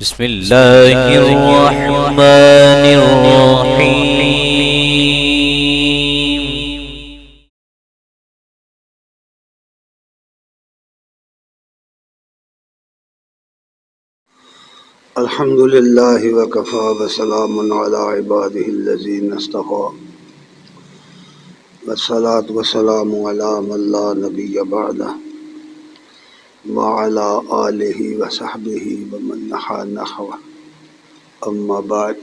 بسم الله الرحمن الرحيم. الحمد لله وكفى وسلام على عباده الذين اصطفى والصلاة والسلام على من لا نبي بعده وعلى آله وصحبه ومن نحى نحوه أما بعد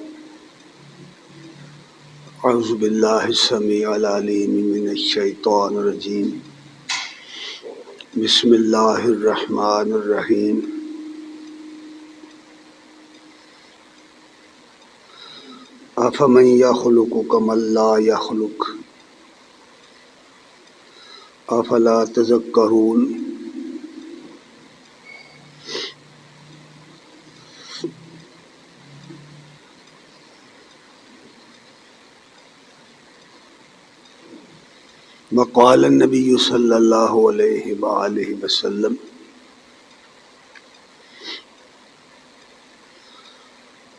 أعوذ بالله السميع العليم من الشيطان الرجيم بسم الله الرحمن الرحيم أفمن يخلق كمن لا يخلق أفلا تذكرون وقال النبي صلى الله عليه وآله وسلم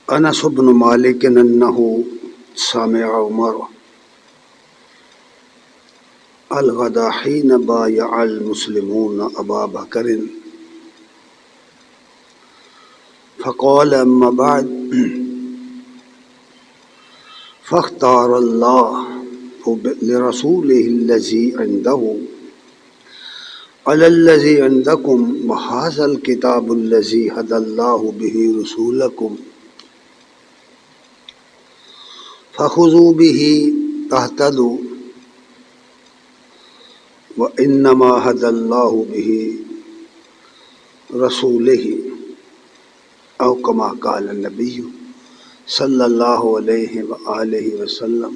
انس بن مالک انه سمع عمر الغدا حين بايع المسلمون ابا بكر فقال اما بعد فاختار الله لرسوله الذي عنده على الذي عندكم وهذا الكتاب الذي هدى الله به رسولكم فخذوا به تهتدوا وإنما هدى الله به رسوله أو كما قال النبي صلى الله عليه وآله وسلم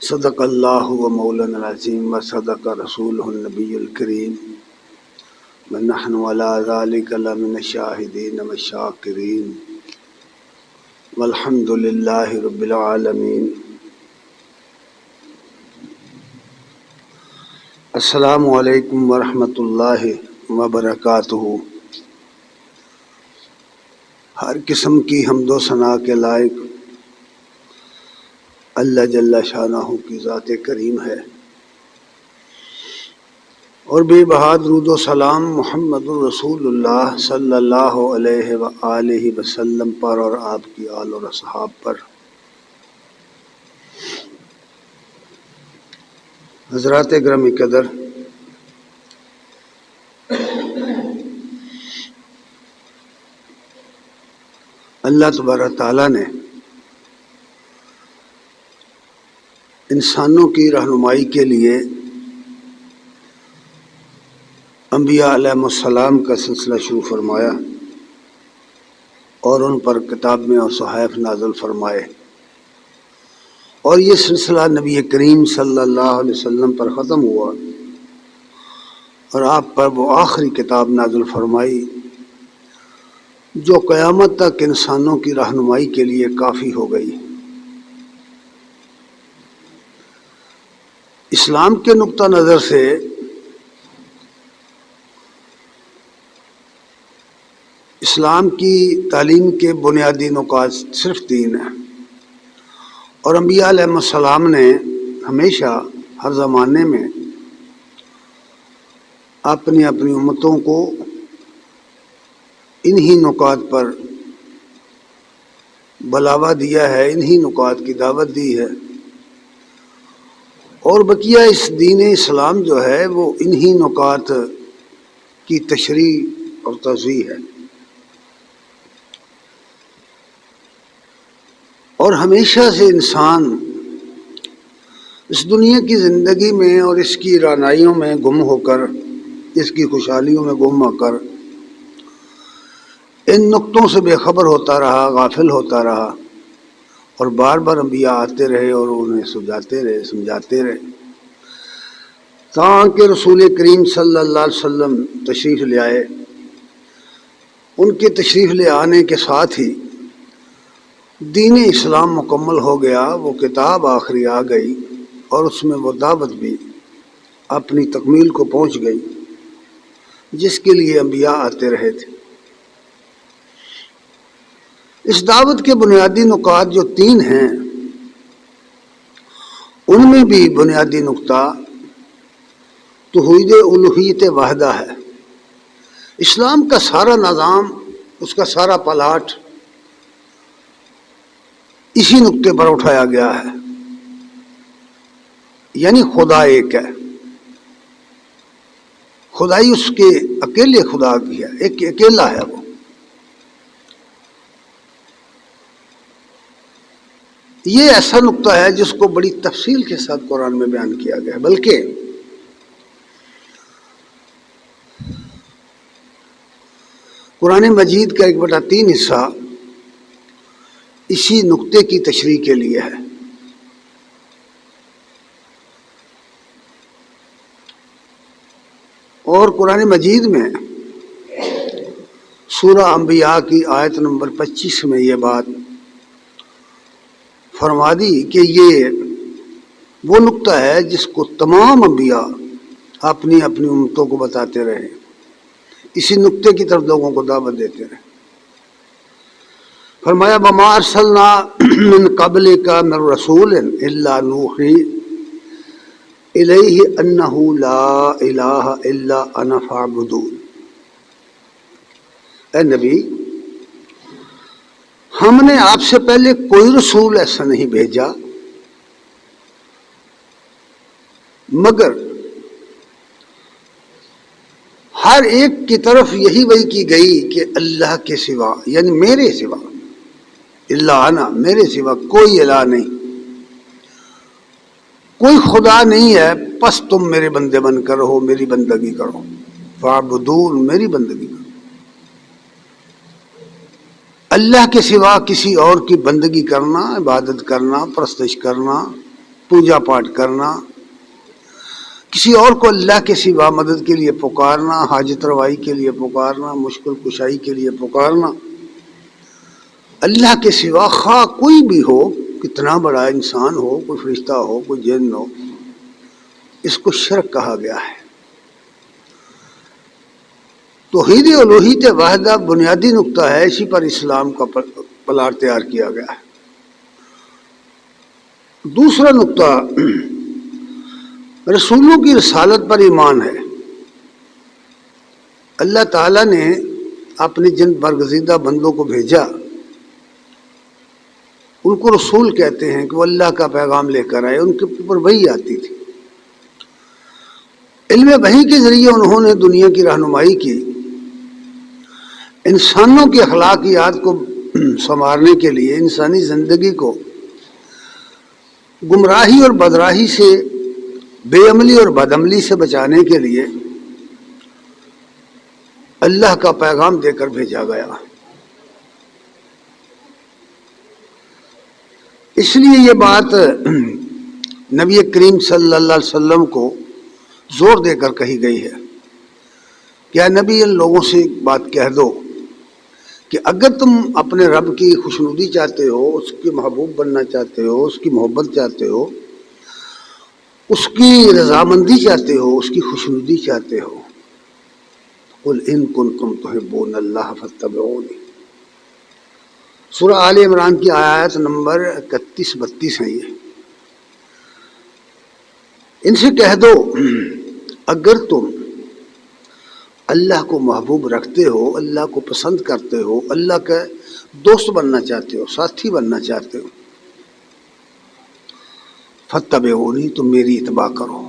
صدق الله ومولانا العظيم وصدق رسوله النبي الكريم ونحن على ذلك لمن الشاهدين والشاكرين والحمد لله رب العالمين. السلام علیکم ورحمۃ اللہ وبرکاتہ. ہر قسم کی حمد و ثنا کے لائق اللہ جل شانہ کی ذات کریم ہے، اور بے بہا درود و سلام محمد الرسول اللہ صلی اللہ علیہ وآلہ وسلم پر اور آپ کی آل اور اصحاب پر. حضرات گرامی قدر، اللہ تبارک تعالیٰ نے انسانوں کی رہنمائی کے لیے انبیاء علیہ السلام کا سلسلہ شروع فرمایا اور ان پر کتابیں اور صحائف نازل فرمائے، اور یہ سلسلہ نبی کریم صلی اللہ علیہ وسلم پر ختم ہوا اور آپ پر وہ آخری کتاب نازل فرمائی جو قیامت تک انسانوں کی رہنمائی کے لیے کافی ہو گئی. اسلام کے نقطہ نظر سے اسلام کی تعلیم کے بنیادی نکات صرف 3 ہیں، اور انبیاء علیہ السلام نے ہمیشہ ہر زمانے میں اپنی امتوں کو انہی نکات پر بلاوا دیا ہے، انہی نکات کی دعوت دی ہے، اور بقیہ اس دین اسلام جو ہے وہ انہی نکات کی تشریح اور توضیح ہے. اور ہمیشہ سے انسان اس دنیا کی زندگی میں اور اس کی رعنائیوں میں گم ہو کر، اس کی خوشحالیوں میں گم ہو کر ان نقطوں سے بے خبر ہوتا رہا، غافل ہوتا رہا، اور بار بار انبیاء آتے رہے اور انہیں سمجھاتے رہے تاکہ رسول کریم صلی اللہ علیہ وسلم تشریف لے آئے. ان کے تشریف لے آنے کے ساتھ ہی دین اسلام مکمل ہو گیا، وہ کتاب آخری آ گئی اور اس میں وہ دعوت بھی اپنی تکمیل کو پہنچ گئی، جس کے لیے انبیاء آتے رہے تھے۔ اس دعوت کے بنیادی نکات جو 3 ہیں، ان میں بھی بنیادی نقطہ توحید الوہیت واحدہ ہے۔ اسلام کا سارا نظام، اس کا سارا پلاٹ اسی نقطے پر اٹھایا گیا ہے، یعنی خدا ایک ہے، خدائی اس کے اکیلے خدا کی ہے، ایک اکیلا ہے وہ۔ یہ ایسا نقطہ ہے جس کو بڑی تفصیل کے ساتھ قرآن میں بیان کیا گیا ہے، بلکہ قرآن مجید کا 1/3 حصہ اسی نقطے کی تشریح کے لیے ہے۔ اور قرآن مجید میں سورہ انبیاء کی آیت نمبر 25 میں یہ بات فرما دی کہ یہ وہ نقطہ ہے جس کو تمام انبیاء اپنی اپنی امتوں کو بتاتے رہے، اسی نقطے کی طرف لوگوں کو دعوت دیتے رہے۔ فرمایا وَمَا أَرْسَلْنَا مِن قَبْلِكَ مِن رَّسُولٍ إِلَّا نُوحِي إِلَيْهِ أَنَّهُ لَا إِلَٰهَ إِلَّا أَنَا فَاعْبُدُونِ۔ اے نبی، ہم نے آپ سے پہلے کوئی رسول ایسا نہیں بھیجا مگر ہر ایک کی طرف یہی وحی کی گئی کہ اللہ کے سوا، یعنی میرے سوا، اللہ انا، میرے سوا کوئی الہ نہیں، کوئی خدا نہیں ہے، پس تم میرے بندے بن کر رہو، میری بندگی کرو، فاعبدون، میری بندگی کرو۔ اللہ کے سوا کسی اور کی بندگی کرنا، عبادت کرنا، پرستش کرنا، پوجا پاٹ کرنا، کسی اور کو اللہ کے سوا مدد کے لیے پکارنا، حاجت روائی کے لیے پکارنا، مشکل کشائی کے لیے پکارنا، اللہ کے سوا خواہ کوئی بھی ہو، کتنا بڑا انسان ہو، کوئی فرشتہ ہو، کوئی جن ہو، اس کو شرک کہا گیا ہے۔ توحید الوہیت واحدہ بنیادی نقطہ ہے، اسی پر اسلام کا پلاٹ تیار کیا گیا ہے۔ دوسرا نقطہ رسولوں کی رسالت پر ایمان ہے۔ اللہ تعالیٰ نے اپنے جن برگزیدہ بندوں کو بھیجا، ان کو رسول کہتے ہیں کہ وہ اللہ کا پیغام لے کر آئے، ان کے اوپر وحی آتی تھی، علم وحی کے ذریعے انہوں نے دنیا کی رہنمائی کی، انسانوں کی اخلاقیات کو سنوارنے کے لیے، انسانی زندگی کو گمراہی اور بدراہی سے، بے عملی اور بد عملی سے بچانے کے لیے اللہ کا پیغام دے کر بھیجا گیا۔ اس لیے یہ بات نبی کریم صلی اللہ علیہ وسلم کو زور دے کر کہی گئی ہے کہ اے نبی، ان لوگوں سے ایک بات کہہ دو کہ اگر تم اپنے رب کی خوشنودی چاہتے ہو، اس کے محبوب بننا چاہتے ہو، اس کی محبت چاہتے ہو، اس کی رضامندی چاہتے ہو، اس کی خوشنودی چاہتے ہو، قل ان کنتم تحبون اللہ فاتبعونی۔ سورہ آل عمران کی آیات نمبر 31-32 ہیں یہ۔ ان سے کہہ دو اگر تم اللہ کو محبوب رکھتے ہو، اللہ کو پسند کرتے ہو، اللہ کا دوست بننا چاہتے ہو، ساتھی بننا چاہتے ہو، فاتبعونی، تم میری اتباع کرو،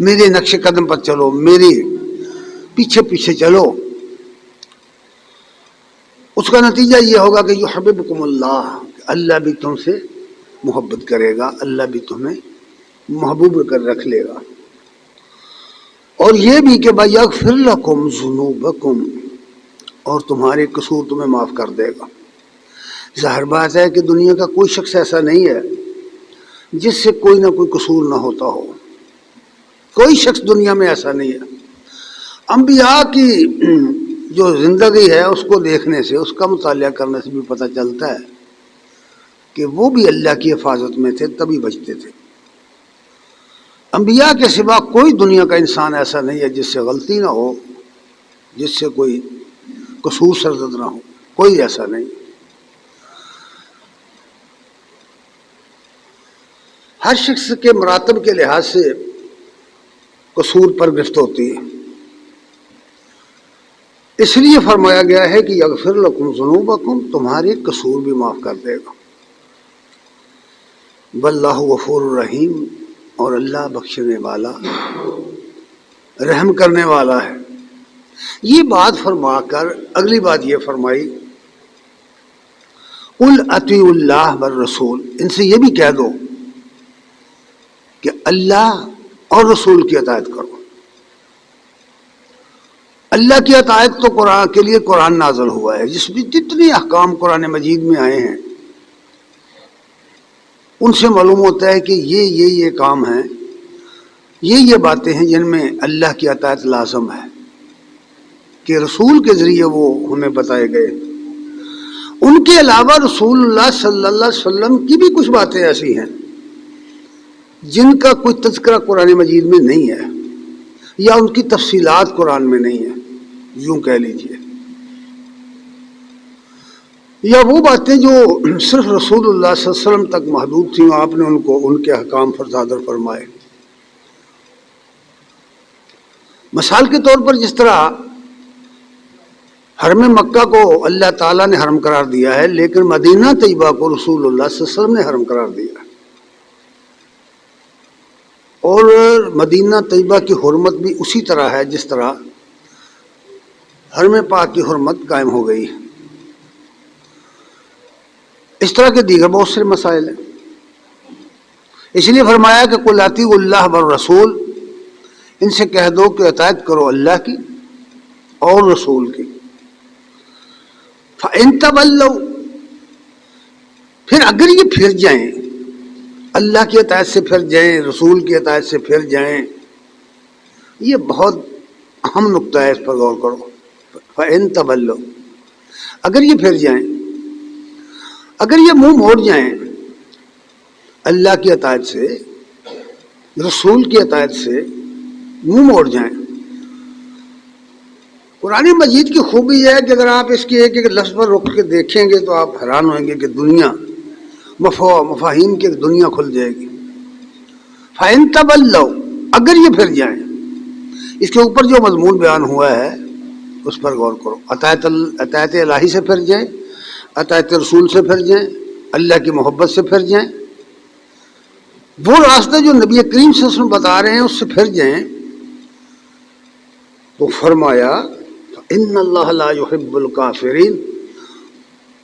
میرے نقش قدم پر چلو، میرے پیچھے پیچھے چلو۔ اس کا نتیجہ یہ ہوگا کہ یحببکم اللہ، اللہ بھی تم سے محبت کرے گا، اللہ بھی تمہیں محبوب کر رکھ لے گا، اور یہ بھی کہ یغفر لکم ذنوبکم، اور تمہارے قصور تمہیں معاف کر دے گا۔ ظاہر بات ہے کہ دنیا کا کوئی شخص ایسا نہیں ہے جس سے کوئی نہ کوئی قصور نہ ہوتا ہو، کوئی شخص دنیا میں ایسا نہیں ہے۔ انبیاء کی جو زندگی ہے اس کو دیکھنے سے، اس کا مطالعہ کرنے سے بھی پتہ چلتا ہے کہ وہ بھی اللہ کی حفاظت میں تھے، تبھی بچتے تھے۔ انبیاء کے سوا کوئی دنیا کا انسان ایسا نہیں ہے جس سے غلطی نہ ہو، جس سے کوئی قصور سرزد نہ ہو، کوئی ایسا نہیں۔ ہر شخص کے مراتب کے لحاظ سے قصور پر گرفت ہوتی ہے، اس لیے فرمایا گیا ہے کہ یغفر لکم ذنوبکم، تمہارے قصور بھی معاف کر دے گا۔ واللہ غفور الرحیم، اور اللہ بخشنے والا، رحم کرنے والا ہے۔ یہ بات فرما کر اگلی بات یہ فرمائی، قل اطیعوا اللہ والرسول، ان سے یہ بھی کہہ دو کہ اللہ اور رسول کی اطاعت کرو۔ اللہ کی اطاعت تو قرآن کے لیے قرآن نازل ہوا ہے، جس میں جتنے احکام قرآن مجید میں آئے ہیں ان سے معلوم ہوتا ہے کہ یہ کام ہیں، یہ باتیں ہیں جن میں اللہ کی اطاعت لازم ہے، کہ رسول کے ذریعے وہ ہمیں بتائے گئے۔ ان کے علاوہ رسول اللہ صلی اللہ علیہ وسلم کی بھی کچھ باتیں ایسی ہیں جن کا کوئی تذکرہ قرآن مجید میں نہیں ہے، یا ان کی تفصیلات قرآن میں نہیں ہے، یوں کہہ لیجئے، یا وہ باتیں جو صرف رسول اللہ صلی اللہ علیہ وسلم تک محدود تھیں، آپ نے ان کے احکام صادر فرمائے۔ مثال کے طور پر جس طرح حرم مکہ کو اللہ تعالیٰ نے حرم قرار دیا ہے، لیکن مدینہ طیبہ کو رسول اللہ صلی اللہ علیہ وسلم نے حرم قرار دیا ہے، اور مدینہ طیبہ کی حرمت بھی اسی طرح ہے جس طرح حرم پاک کی حرمت قائم ہو گئی ہے۔ اس طرح کے دیگر بہت سے مسائل ہیں، اس لیے فرمایا کہ قل اطیعوا اللہ والرسول، ان سے کہہ دو کہ اطاعت کرو اللہ کی اور رسول کی۔ فَإِن تَوَلَّوْا، پھر اگر یہ پھر جائیں، اللہ کی اطاعت سے پھر جائیں، رسول کی اطاعت سے پھر جائیں، یہ بہت اہم نقطہ ہے، اس پر غور کرو۔ فَإِن تَوَلَّوْا، اگر یہ پھر جائیں، اگر یہ منہ موڑ جائیں اللہ کی اطاعت سے، رسول کی اطاعت سے منہ موڑ جائیں۔ قرآن مجید کی خوبی یہ ہے کہ اگر آپ اس کی ایک ایک لفظ پر رک کے دیکھیں گے تو آپ حیران ہوئیں گے کہ دنیا مفاہیم کی دنیا کھل جائے گی۔ فَإِن تَوَلَّوْا، اگر یہ پھر جائیں، اس کے اوپر جو مضمون بیان ہوا ہے اس پر غور کرو۔ اطاعت الہی سے پھر جائیں، اطاعت رسول سے پھر جائیں، اللہ کی محبت سے پھر جائیں، وہ راستہ جو نبی کریم صلی اللہ علیہ وسلم بتا رہے ہیں اس سے پھر جائیں، تو فرمایا ان اللہ لا يحب الکافرین،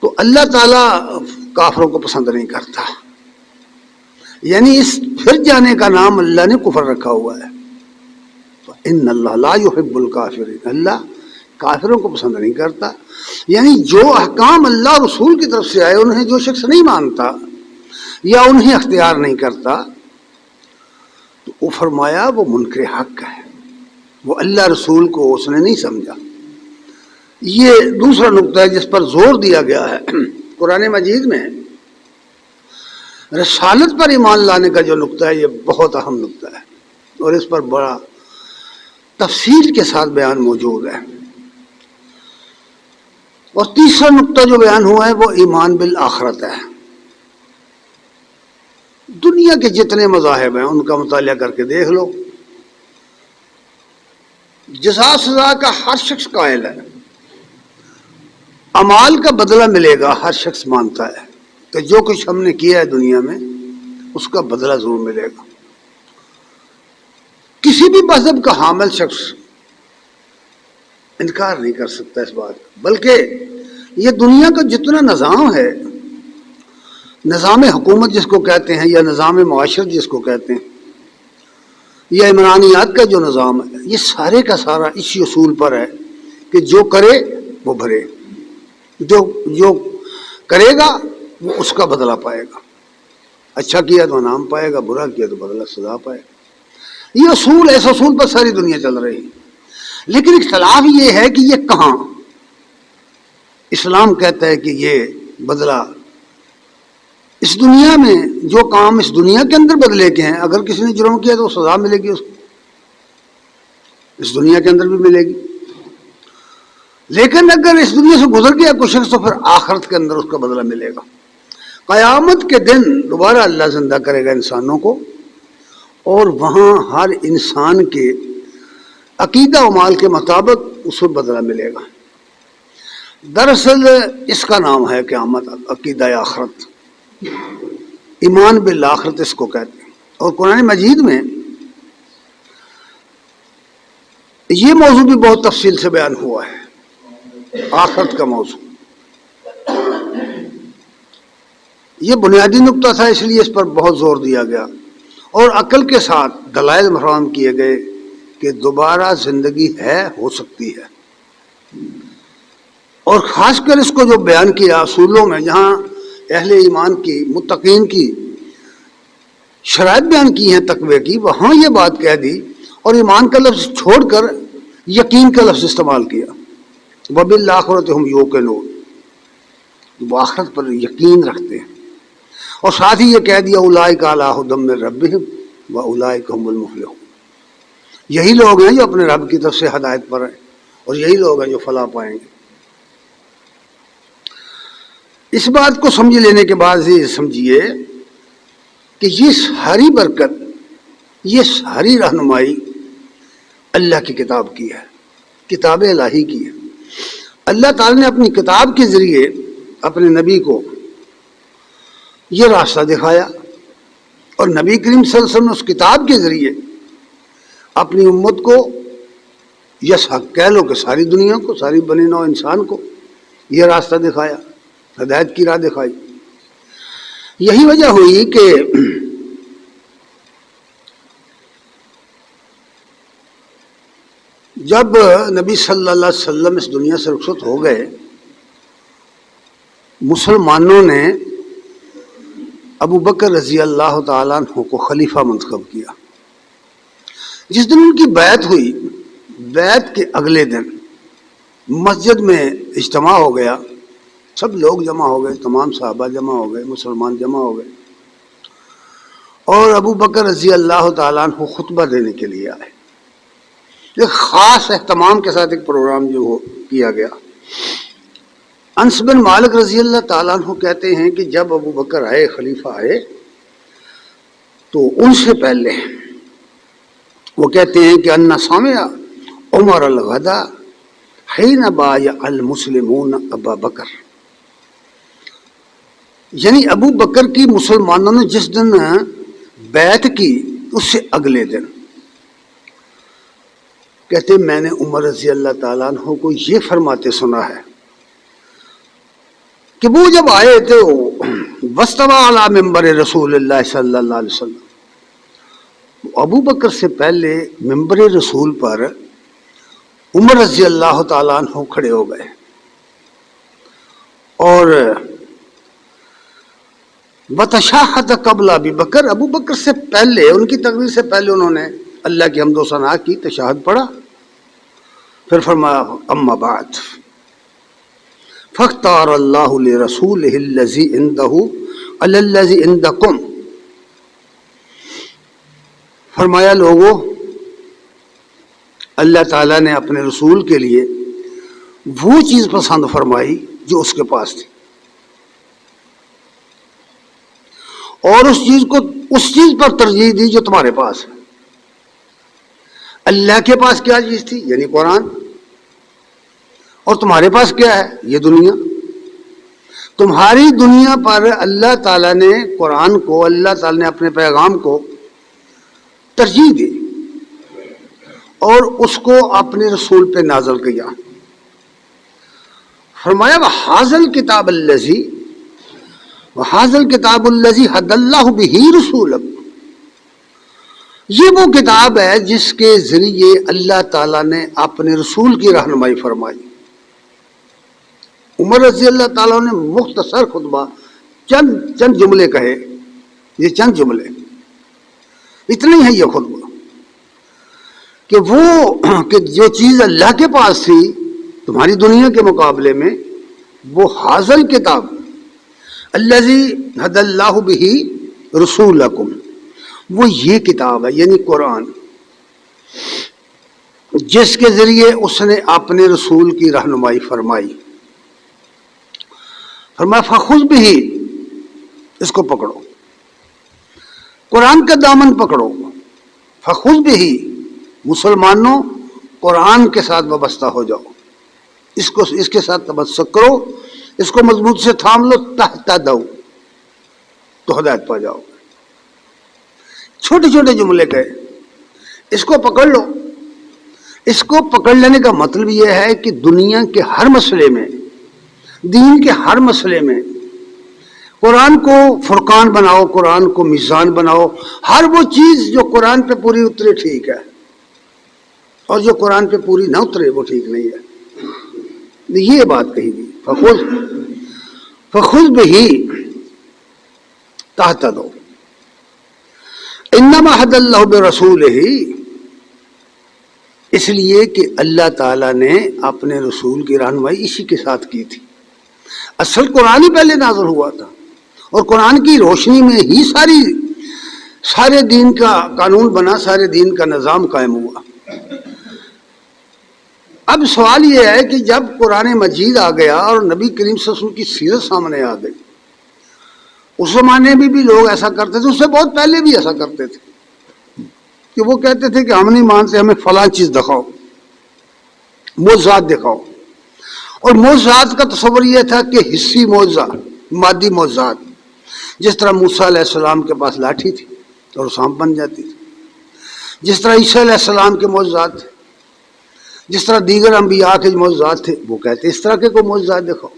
تو اللہ تعالیٰ کافروں کو پسند نہیں کرتا۔ یعنی اس پھر جانے کا نام اللہ نے کفر رکھا ہوا ہے۔ ان اللہ لا يحب الکافرین، اللہ کافروں کو پسند نہیں کرتا۔ یعنی جو احکام اللہ رسول کی طرف سے آئے انہیں جو شخص نہیں مانتا یا انہیں اختیار نہیں کرتا، تو وہ فرمایا وہ منکر حق ہے، وہ اللہ رسول کو اس نے نہیں سمجھا۔ یہ دوسرا نقطہ ہے جس پر زور دیا گیا ہے قرآن مجید میں۔ رسالت پر ایمان لانے کا جو نقطہ ہے یہ بہت اہم نقطہ ہے، اور اس پر بڑا تفصیل کے ساتھ بیان موجود ہے۔ اور تیسرا نقطہ جو بیان ہوا ہے وہ ایمان بالآخرت ہے۔ دنیا کے جتنے مذاہب ہیں ان کا مطالعہ کر کے دیکھ لو، جزا سزا کا ہر شخص قائل ہے، اعمال کا بدلہ ملے گا، ہر شخص مانتا ہے کہ جو کچھ ہم نے کیا ہے دنیا میں اس کا بدلہ ضرور ملے گا۔ کسی بھی مذہب کا حامل شخص انکار نہیں کر سکتا اس بات کا، بلکہ یہ دنیا کا جتنا نظام ہے، نظام حکومت جس کو کہتے ہیں یا نظام معاشرت جس کو کہتے ہیں، یا عمرانیات کا جو نظام ہے، یہ سارے کا سارا اسی اصول پر ہے کہ جو کرے وہ بھرے، جو کرے گا وہ اس کا بدلہ پائے گا، اچھا کیا تو انعام پائے گا، برا کیا تو بدلہ سزا پائے گا۔ یہ اصول، ایسا اصول پر ساری دنیا چل رہی ہے، لیکن اختلاف یہ ہے کہ یہ کہاں۔ اسلام کہتا ہے کہ یہ بدلہ اس دنیا میں جو کام اس دنیا کے اندر بدلے کے ہیں، اگر کسی نے جرم کیا تو سزا ملے گی اس کو، اس دنیا کے اندر بھی ملے گی، لیکن اگر اس دنیا سے گزر گیا کوئی شخص تو پھر آخرت کے اندر اس کا بدلہ ملے گا۔ قیامت کے دن دوبارہ اللہ زندہ کرے گا انسانوں کو، اور وہاں ہر انسان کے عقیدہ و مال کے مطابق اس کو بدلہ ملے گا۔ دراصل اس کا نام ہے قیامت، عقیدہ آخرت، ایمان بالآخرت اس کو کہتے ہیں۔ اور قرآن مجید میں یہ موضوع بھی بہت تفصیل سے بیان ہوا ہے، آخرت کا موضوع۔ یہ بنیادی نقطہ تھا، اس لیے اس پر بہت زور دیا گیا، اور عقل کے ساتھ دلائل فراہم کیے گئے کہ دوبارہ زندگی ہے، ہو سکتی ہے، اور خاص کر اس کو جو بیان کیا اصولوں میں، جہاں اہل ایمان کی، متقین کی شرائط بیان کی ہیں تقوی کی، وہاں یہ بات کہہ دی، اور ایمان کا لفظ چھوڑ کر یقین کا لفظ استعمال کیا، وَبِالْآخِرَةِ هُمْ يُوقِنُونَ، وہ آخرت پر یقین رکھتے ہیں، اور ساتھ ہی یہ کہہ دیا اولئک علی ھدی من ربہم واولئک ھم المفلحون، یہی لوگ ہیں جو اپنے رب کی طرف سے ہدایت پر ہیں، اور یہی لوگ ہیں جو فلاح پائیں گے۔ اس بات کو سمجھ لینے کے بعد یہ سمجھیے کہ یہ ساری برکت، یہ ساری رہنمائی اللہ کی کتاب کی ہے، کتاب الہی کی ہے۔ اللہ تعالی نے اپنی کتاب کے ذریعے اپنے نبی کو یہ راستہ دکھایا، اور نبی کریم صلی اللہ علیہ وسلم نے اس کتاب کے ذریعے اپنی امت کو، یس حق کہہ لو کہ ساری دنیا کو، ساری بنی نوع انسان کو یہ راستہ دکھایا، ہدایت کی راہ دکھائی۔ یہی وجہ ہوئی کہ جب نبی صلی اللہ علیہ وسلم اس دنیا سے رخصت ہو گئے، مسلمانوں نے ابو بکر رضی اللہ تعالیٰ عنہ کو خلیفہ منتخب کیا۔ جس دن ان کی بیعت ہوئی، بیعت کے اگلے دن مسجد میں اجتماع ہو گیا، سب لوگ جمع ہو گئے، تمام صحابہ جمع ہو گئے، مسلمان جمع ہو گئے، اور ابو بکر رضی اللہ تعالیٰ عنہ خطبہ دینے کے لیے آئے۔ ایک خاص اہتمام کے ساتھ ایک پروگرام جو کیا گیا۔ انس بن مالک رضی اللہ تعالیٰ عنہ کہتے ہیں کہ جب ابو بکر آئے، خلیفہ آئے، تو ان سے پہلے وہ کہتے ہیں کہ ان سمع عمر الغدا حین بایع المسلمون ابا بکر، یعنی ابو بکر کی مسلمانوں نے جس دن بیعت کی اس سے اگلے دن، کہتے ہیں میں نے عمر رضی اللہ تعالیٰ عنہ کو یہ فرماتے سنا ہے کہ وہ جب آئے تو واستوى علی منبر رسول اللہ صلی اللہ علیہ وسلم، ابو بکر سے پہلے منبر رسول پر عمر رضی اللہ تعالیٰ عنہ کھڑے ہو گئے، اور بتشہد قبل ابی بکر، ابو بکر سے پہلے، ان کی تقریر سے پہلے انہوں نے اللہ کی حمد و ثنا کی، تشہد پڑھا، پھر فرمایا اما بعد فاختار اللہ لرسولہ الذی عندہ علی الذی عندکم، فرمایا لوگوں، اللہ تعالیٰ نے اپنے رسول کے لیے وہ چیز پسند فرمائی جو اس کے پاس تھی، اور اس چیز پر ترجیح دی جو تمہارے پاس ہے۔ اللہ کے پاس کیا چیز تھی؟ یعنی قرآن، اور تمہارے پاس کیا ہے؟ یہ دنیا۔ تمہاری دنیا پر اللہ تعالیٰ نے قرآن کو، اللہ تعالیٰ نے اپنے پیغام کو ترجیح دی، اور اس کو اپنے رسول پہ نازل کیا۔ فرمایا وَهَذَا الْكِتَابَ الَّذِي وَهَذَا الْكِتَابُ الَّذِي هَدَى اللَّهُ بِهِ رُسُولَهُ، یہ وہ کتاب ہے جس کے ذریعے اللہ تعالیٰ نے اپنے رسول کی رہنمائی فرمائی۔ عمر رضی اللہ تعالیٰ نے مختصر خطبہ، چند جملے کہے، یہ چند جملے، اتنا ہی ہے یہ خطبہ، کہ وہ کہ جو چیز اللہ کے پاس تھی تمہاری دنیا کے مقابلے میں، وہ حاصل کتاب، الذی ھدی اللہ بہ رسولکم، وہ یہ کتاب ہے یعنی قرآن جس کے ذریعے اس نے اپنے رسول کی رہنمائی فرمائی. فرمایا فخذ بہ، اس کو پکڑو، قرآن کا دامن پکڑو. فخذ بہ، مسلمانوں قرآن کے ساتھ وابستہ ہو جاؤ، اس کے ساتھ تمسک کرو، اس کو مضبوط سے تھام لو، تہتدوا، تو ہدایت پا جاؤ. چھوٹے چھوٹے جملے کہے، اس کو پکڑ لو. اس کو پکڑ لینے کا مطلب یہ ہے کہ دنیا کے ہر مسئلے میں، دین کے ہر مسئلے میں قرآن کو فرقان بناؤ، قرآن کو میزان بناؤ. ہر وہ چیز جو قرآن پہ پوری اترے ٹھیک ہے، اور جو قرآن پہ پوری نہ اترے وہ ٹھیک نہیں ہے. یہ بات کہی گئی. فخذ بہ تہتدوا انما ھدی اللہ برسولہ، اس لیے کہ اللہ تعالیٰ نے اپنے رسول کی رہنمائی اسی کے ساتھ کی تھی. اصل قرآن ہی پہلے نازل ہوا تھا، اور قرآن کی روشنی میں ہی سارے دین کا قانون بنا، سارے دین کا نظام قائم ہوا. اب سوال یہ ہے کہ جب قرآن مجید آ گیا اور نبی کریم صلی اللہ علیہ وسلم کی سیرت سامنے آ گئی، اس زمانے میں بھی لوگ ایسا کرتے تھے، اس سے بہت پہلے بھی ایسا کرتے تھے کہ وہ کہتے تھے کہ ہم نہیں مانتے، ہمیں فلاں چیز دکھاؤ، معجزات دکھاؤ. اور معجزات کا تصور یہ تھا کہ حصی معجزہ، مادی معجزات، جس طرح موسیٰ علیہ السلام کے پاس لاٹھی تھی اور سانپ بن جاتی تھی، جس طرح عیسیٰ علیہ السلام کے معجزات تھے، جس طرح دیگر انبیاء کے معجزات تھے، وہ کہتے اس طرح کے کوئی معجزات دکھاؤ.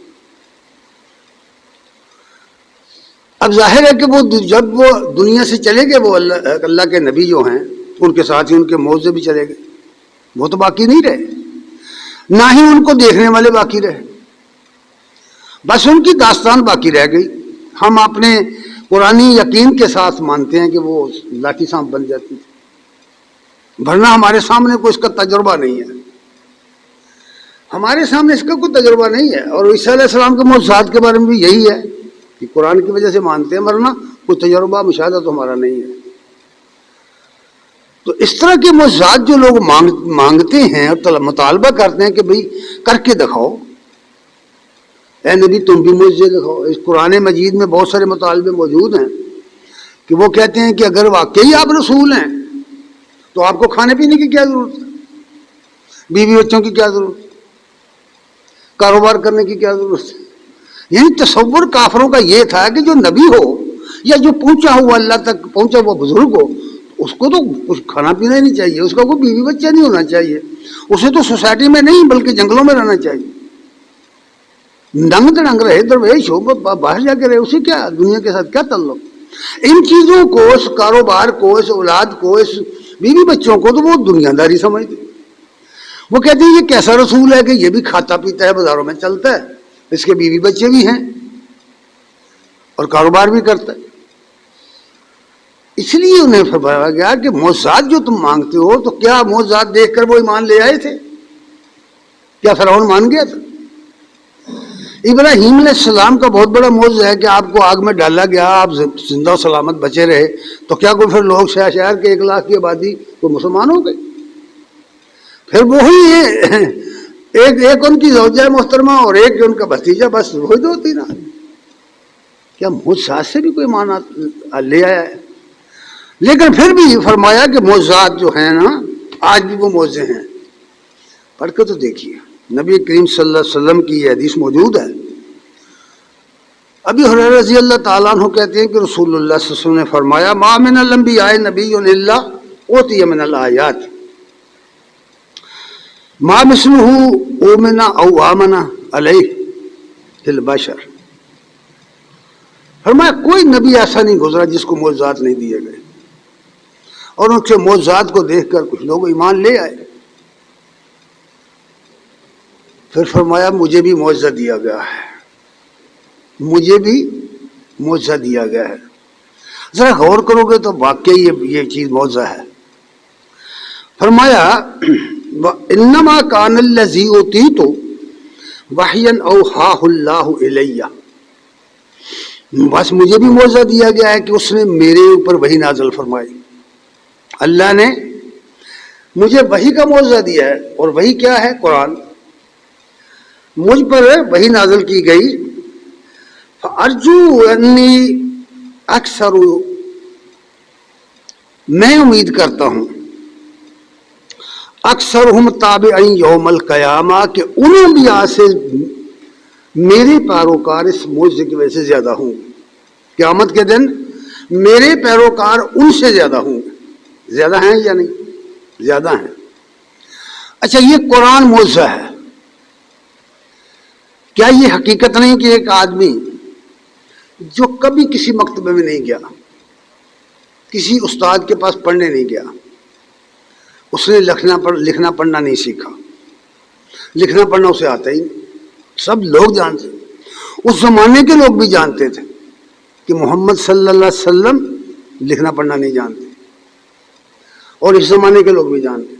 اب ظاہر ہے کہ وہ جب وہ دنیا سے چلے گئے، وہ اللہ کے نبی جو ہیں ان کے ساتھ ہی ان کے معجزے بھی چلے گئے، وہ تو باقی نہیں رہے، نہ ہی ان کو دیکھنے والے باقی رہے، بس ان کی داستان باقی رہ گئی. ہم اپنے قرآنی یقین کے ساتھ مانتے ہیں کہ وہ لاٹھی سانپ بن جاتی تھی، ورنہ ہمارے سامنے کوئی اس کا تجربہ نہیں ہے، ہمارے سامنے اس کا کوئی تجربہ نہیں ہے. اور عیسیٰ علیہ السلام کے معجزات کے بارے میں بھی یہی ہے کہ قرآن کی وجہ سے مانتے ہیں، ورنہ کوئی تجربہ مشاہدہ تو ہمارا نہیں ہے. تو اس طرح کے معجزات جو لوگ مانگتے ہیں اور مطالبہ کرتے ہیں کہ بھئی کر کے دکھاؤ، اے نبی تم بھی معجزے دکھاؤ. اس قرآن مجید میں بہت سارے مطالبے موجود ہیں کہ وہ کہتے ہیں کہ اگر واقعی آپ رسول ہیں تو آپ کو کھانے پینے کی کیا ضرورت ہے، بیوی بچوں کی کیا ضرورت ہے، کاروبار کرنے کی کیا ضرورت ہے. یعنی تصور کافروں کا یہ تھا کہ جو نبی ہو یا جو پہنچا ہوا اللہ تک پہنچا ہوا بزرگ ہو، اس کو تو کچھ کھانا پینا ہی نہیں چاہیے، اس کا کوئی بیوی بچہ نہیں ہونا چاہیے، اسے تو سوسائٹی میں نہیں بلکہ جنگلوں میں رہنا چاہیے، ڈنگ ڈنگ رہے درویش ہو، باہر جا کے رہے، اسے کیا دنیا کے ساتھ کیا تعلق. ان چیزوں کو، اس کاروبار کو، اس اولاد کو، اس بیوی بچوں کو تو وہ دنیا داری سمجھتے. وہ کہتے ہیں یہ کیسا رسول ہے کہ یہ بھی کھاتا پیتا ہے، بازاروں میں چلتا ہے، اس کے بیوی بچے بھی ہیں اور کاروبار بھی کرتا ہے. اس لیے انہیں فرمایا گیا کہ معجزات جو تم مانگتے ہو، تو کیا معجزات دیکھ کر وہ ایمان لے آئے تھے؟ کیا فرعون مان گیا تھا؟ ابراہیم علیہ السلام کا بہت بڑا معجزہ ہے کہ آپ کو آگ میں ڈالا گیا، آپ زندہ و سلامت بچے رہے، تو کیا کوئی پھر لوگ شہر کے 1 لاکھ کی آبادی کو مسلمان ہو گئے؟ پھر وہی ایک ان کی زوجہ محترمہ اور ایک ان کا بھتیجا، بس وہی 2-3 آدمی. کیا معجزات سے بھی کوئی معنی لے آیا ہے؟ لیکن پھر بھی فرمایا کہ معجزات جو ہیں نا، آج بھی وہ معجزے ہیں. پڑھ کے تو دیکھیے، نبی کریم صلی اللہ علیہ وسلم کی یہ حدیث موجود ہے. ابی ہریرہ رضی اللہ تعالیٰ عنہ کہتے ہیں کہ رسول اللہ صلی اللہ علیہ وسلم نے فرمایا ما من الانبیاء نبی الا اوتی من الآیات ما مثلہ اومن او آمن علیہ البشر. فرمایا کوئی نبی ایسا نہیں گزرا جس کو معجزات نہیں دیے گئے، اور ان کے معجزات کو دیکھ کر کچھ لوگ ایمان لے آئے. پھر فرمایا مجھے بھی معجزہ دیا گیا ہے، مجھے بھی معجزہ دیا گیا ہے. ذرا غور کرو گے تو واقعی یہ چیز معجزہ ہے. فرمایا انما کان الذی اوتیت وحیا اوحاہ اللہ الی. بس مجھے بھی معجزہ دیا گیا ہے کہ اس نے میرے اوپر وحی نازل فرمائی. اللہ نے مجھے وحی کا معجزہ دیا ہے، اور وحی کیا ہے؟ قرآن. مجھ پر وحی نازل کی گئی. فارجو انی اکثر، میں امید کرتا ہوں، اکثر ہم تابعین یوم القیامہ، کہ انہوں بھی آج سے میرے پیروکار اس معجزے کی وجہ سے زیادہ ہوں گے. قیامت کے دن میرے پیروکار ان سے زیادہ ہوں گے. زیادہ ہیں یا نہیں؟ زیادہ ہیں. اچھا، یہ قرآن معجزہ ہے. کیا یہ حقیقت نہیں کہ ایک آدمی جو کبھی کسی مکتبے میں نہیں گیا، کسی استاد کے پاس پڑھنے نہیں گیا، اس نے لکھنا پڑھنا نہیں سیکھا، لکھنا پڑھنا اسے آتا ہی نہیں. سب لوگ جانتے، اس زمانے کے لوگ بھی جانتے تھے کہ محمد صلی اللہ علیہ وسلم لکھنا پڑھنا نہیں جانتے، اور اس زمانے کے لوگ بھی جانتے.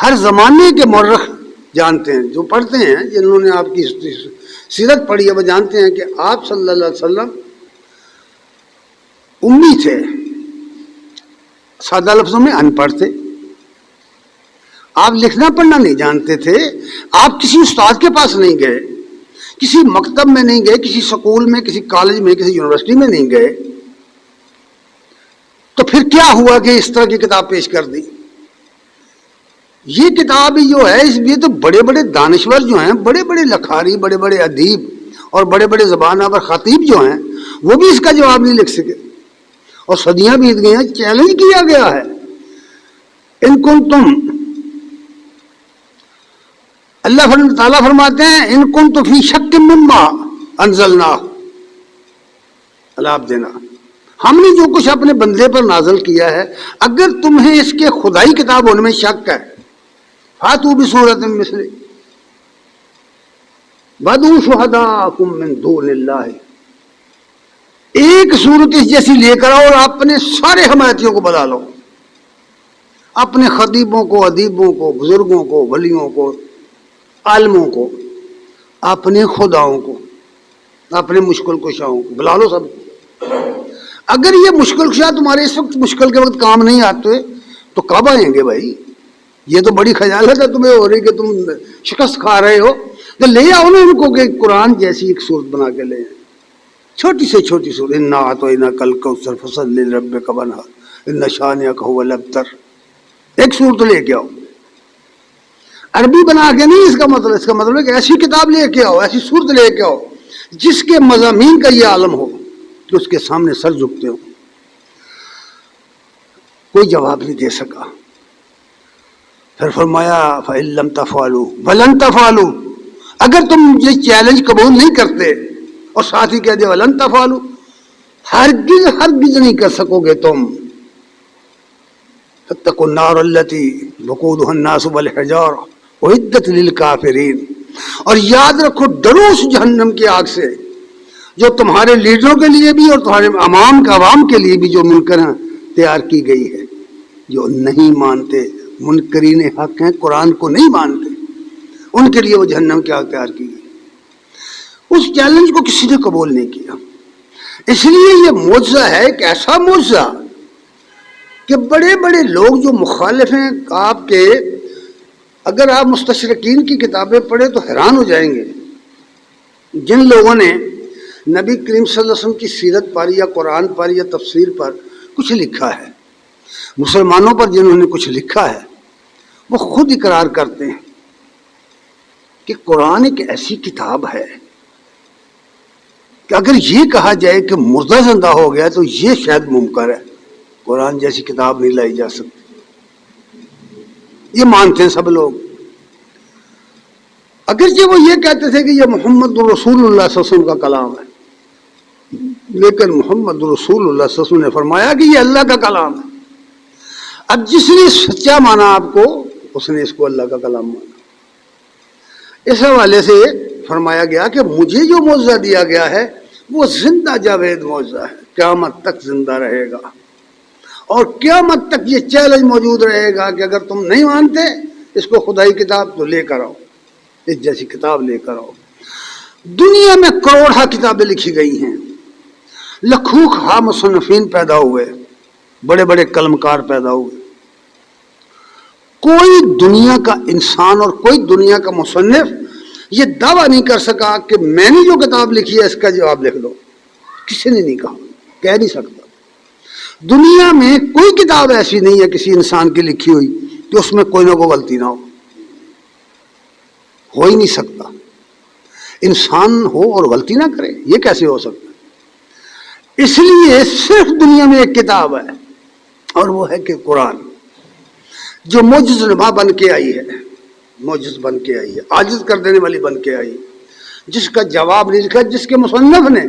ہر زمانے کے مورخ جانتے ہیں، جو پڑھتے ہیں، جنہوں نے آپ کی سیرت پڑھی ہے، وہ جانتے ہیں کہ آپ صلی اللہ علیہ وسلم امی تھے، سادہ لفظوں میں ان پڑھ تھے. آپ لکھنا پڑھنا نہیں جانتے تھے. آپ کسی استاد کے پاس نہیں گئے، کسی مکتب میں نہیں گئے، کسی سکول میں، کسی کالج میں، کسی یونیورسٹی میں نہیں گئے. تو پھر کیا ہوا کہ اس طرح کی کتاب پیش کر دی؟ یہ کتاب جو ہے، اس میں تو بڑے بڑے دانشور جو ہیں، بڑے بڑے لکھاری، بڑے بڑے ادیب اور بڑے بڑے زبان آور خطیب جو ہیں، وہ بھی اس کا جواب نہیں لکھ سکے. اور صدیاں بیت گئی ہیں. چیلنج کیا گیا ہے، ان کنتم، اللہ تعالیٰ فرماتے ہیں، ان کنتم فی شک مما انزلنا، اللہ آپ دینا، ہم نے جو کچھ اپنے بندے پر نازل کیا ہے، اگر تمہیں اس کے خدائی کتاب ہونے میں شک ہے، فاتوا بسورۃ مثلہ وادعوا شہداءکم من دون اللہ، ایک صورت اس جیسی لے کر آؤ اور اپنے سارے حمایتیوں کو بلا لو، اپنے خطیبوں کو، ادیبوں کو، بزرگوں کو، ولیوں کو، عالموں کو، اپنے خداؤں کو، اپنے مشکل کشاؤں کو بلا لو سب. اگر یہ مشکل کشا تمہارے اس وقت مشکل کے وقت کام نہیں آتے تو کب آئیں گے بھائی؟ یہ تو بڑی خجالت ہے تمہیں ہو رہی کہ تم شکست کھا رہے ہو. تو لے آؤ نا ان کو کہ قرآن جیسی ایک صورت بنا کے لے آئیں، چھوٹی سے چھوٹی صورت. انا اعطیناک الکوثر فصل لربک وانحر ان شانئک هو الابتر، ایک صورت لے کے آؤ. عربی بنا کے نہیں، اس کا مطلب ہے کہ ایسی کتاب لے کے آؤ، ایسی صورت لے کے آؤ جس کے مضامین کا یہ عالم ہو کہ اس کے سامنے سر جھکتے ہو. کوئی جواب نہیں دے سکا. پھر فرمایا فَإِن لَّمْ تَفْعَلُوا وَلَن تَفْعَلُوا، اگر تم یہ چیلنج قبول نہیں کرتے، اور ساتھ ہی کہہ دیا وَلَن تَفْعَلُوا، ہرگز نہیں کر سکو گے تم. فَاتَّقُوا النَّارَ الَّتِي وَقُودُهَا النَّاسُ وَالْحِجَارَةُ اُعِدَّتْ لِلْكَافِرِينَ، اور یاد رکھو، ڈرو اس جہنم کی آگ سے جو تمہارے لیڈروں کے لیے بھی اور تمہارے عوام کے لیے بھی جو منکر ہیں تیار کی گئی ہے. جو نہیں مانتے، منکرین حق ہیں، قرآن کو نہیں مانتے، ان کے لیے وہ جہنم کی آگ تیار کی گئی. اس چیلنج کو کسی نے قبول نہیں کیا. اس لیے یہ معجزہ ہے، ایک ایسا معجزہ کہ بڑے بڑے لوگ جو مخالف ہیں آپ کے، اگر آپ مستشرقین کی کتابیں پڑھیں تو حیران ہو جائیں گے. جن لوگوں نے نبی کریم صلی اللہ علیہ وسلم کی سیرت پر یا قرآن پر یا تفسیر پر کچھ لکھا ہے، مسلمانوں پر جنہوں نے کچھ لکھا ہے، وہ خود اقرار کرتے ہیں کہ قرآن ایک ایسی کتاب ہے کہ اگر یہ کہا جائے کہ مردہ زندہ ہو گیا تو یہ شاید ممکن ہے، قرآن جیسی کتاب نہیں لائی جا سکتی. یہ مانتے ہیں سب لوگ. اگرچہ وہ یہ کہتے تھے کہ یہ محمد رسول اللہ صلی اللہ علیہ وسلم کا کلام ہے، لیکن محمد رسول اللہ صلی اللہ علیہ وسلم نے فرمایا کہ یہ اللہ کا کلام ہے. اب جس نے سچا مانا آپ کو، اس نے اس کو اللہ کا کلام مانا. اس حوالے سے فرمایا گیا کہ مجھے جو معجزہ دیا گیا ہے وہ زندہ جاوید معجزہ ہے، قیامت تک زندہ رہے گا، اور قیامت تک یہ چیلنج موجود رہے گا کہ اگر تم نہیں مانتے اس کو خدائی کتاب تو لے کر آؤ، اس جیسی کتاب لے کر آؤ. دنیا میں کروڑہ کتابیں لکھی گئی ہیں، لکھوں خواہ مصنفین پیدا ہوئے، بڑے بڑے قلمکار پیدا ہوئے، کوئی دنیا کا انسان اور کوئی دنیا کا مصنف یہ دعویٰ نہیں کر سکا کہ میں نے جو کتاب لکھی ہے اس کا جواب لکھ دو. کسی نے نہیں کہا، کہہ نہیں سکتا. دنیا میں کوئی کتاب ایسی نہیں ہے کسی انسان کی لکھی ہوئی کہ اس میں کوئی نہ کوئی غلطی نہ ہو ہی نہیں سکتا. انسان ہو اور غلطی نہ کرے، یہ کیسے ہو سکتا؟ اس لیے صرف دنیا میں ایک کتاب ہے اور وہ ہے کہ قرآن، جو معجز نما بن کے آئی ہے، معجز بن کے آئی ہے، عاجز کر دینے والی بن کے آئی، جس کا جواب نہیں لکھا، جس کے مصنف نے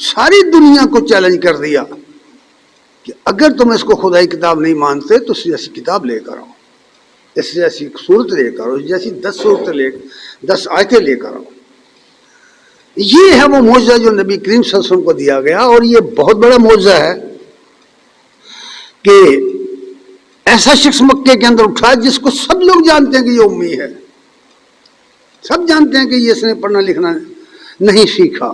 ساری دنیا کو چیلنج کر دیا کہ اگر تم اس کو خدائی کتاب نہیں مانتے تو اس جیسی کتاب لے کر آؤ، اس جیسی صورت لے کر آؤ، اس جیسی 10 صورتیں 10 آیتیں لے کر آؤ. یہ ہے وہ معجزہ جو نبی کریم صلی اللہ علیہ وسلم کو دیا گیا. اور یہ بہت بڑا معجزہ ہے کہ ایسا شخص مکے کے اندر اٹھا جس کو سب لوگ جانتے ہیں کہ یہ امی ہے، سب جانتے ہیں کہ یہ اس نے پڑھنا لکھنا نہیں سیکھا،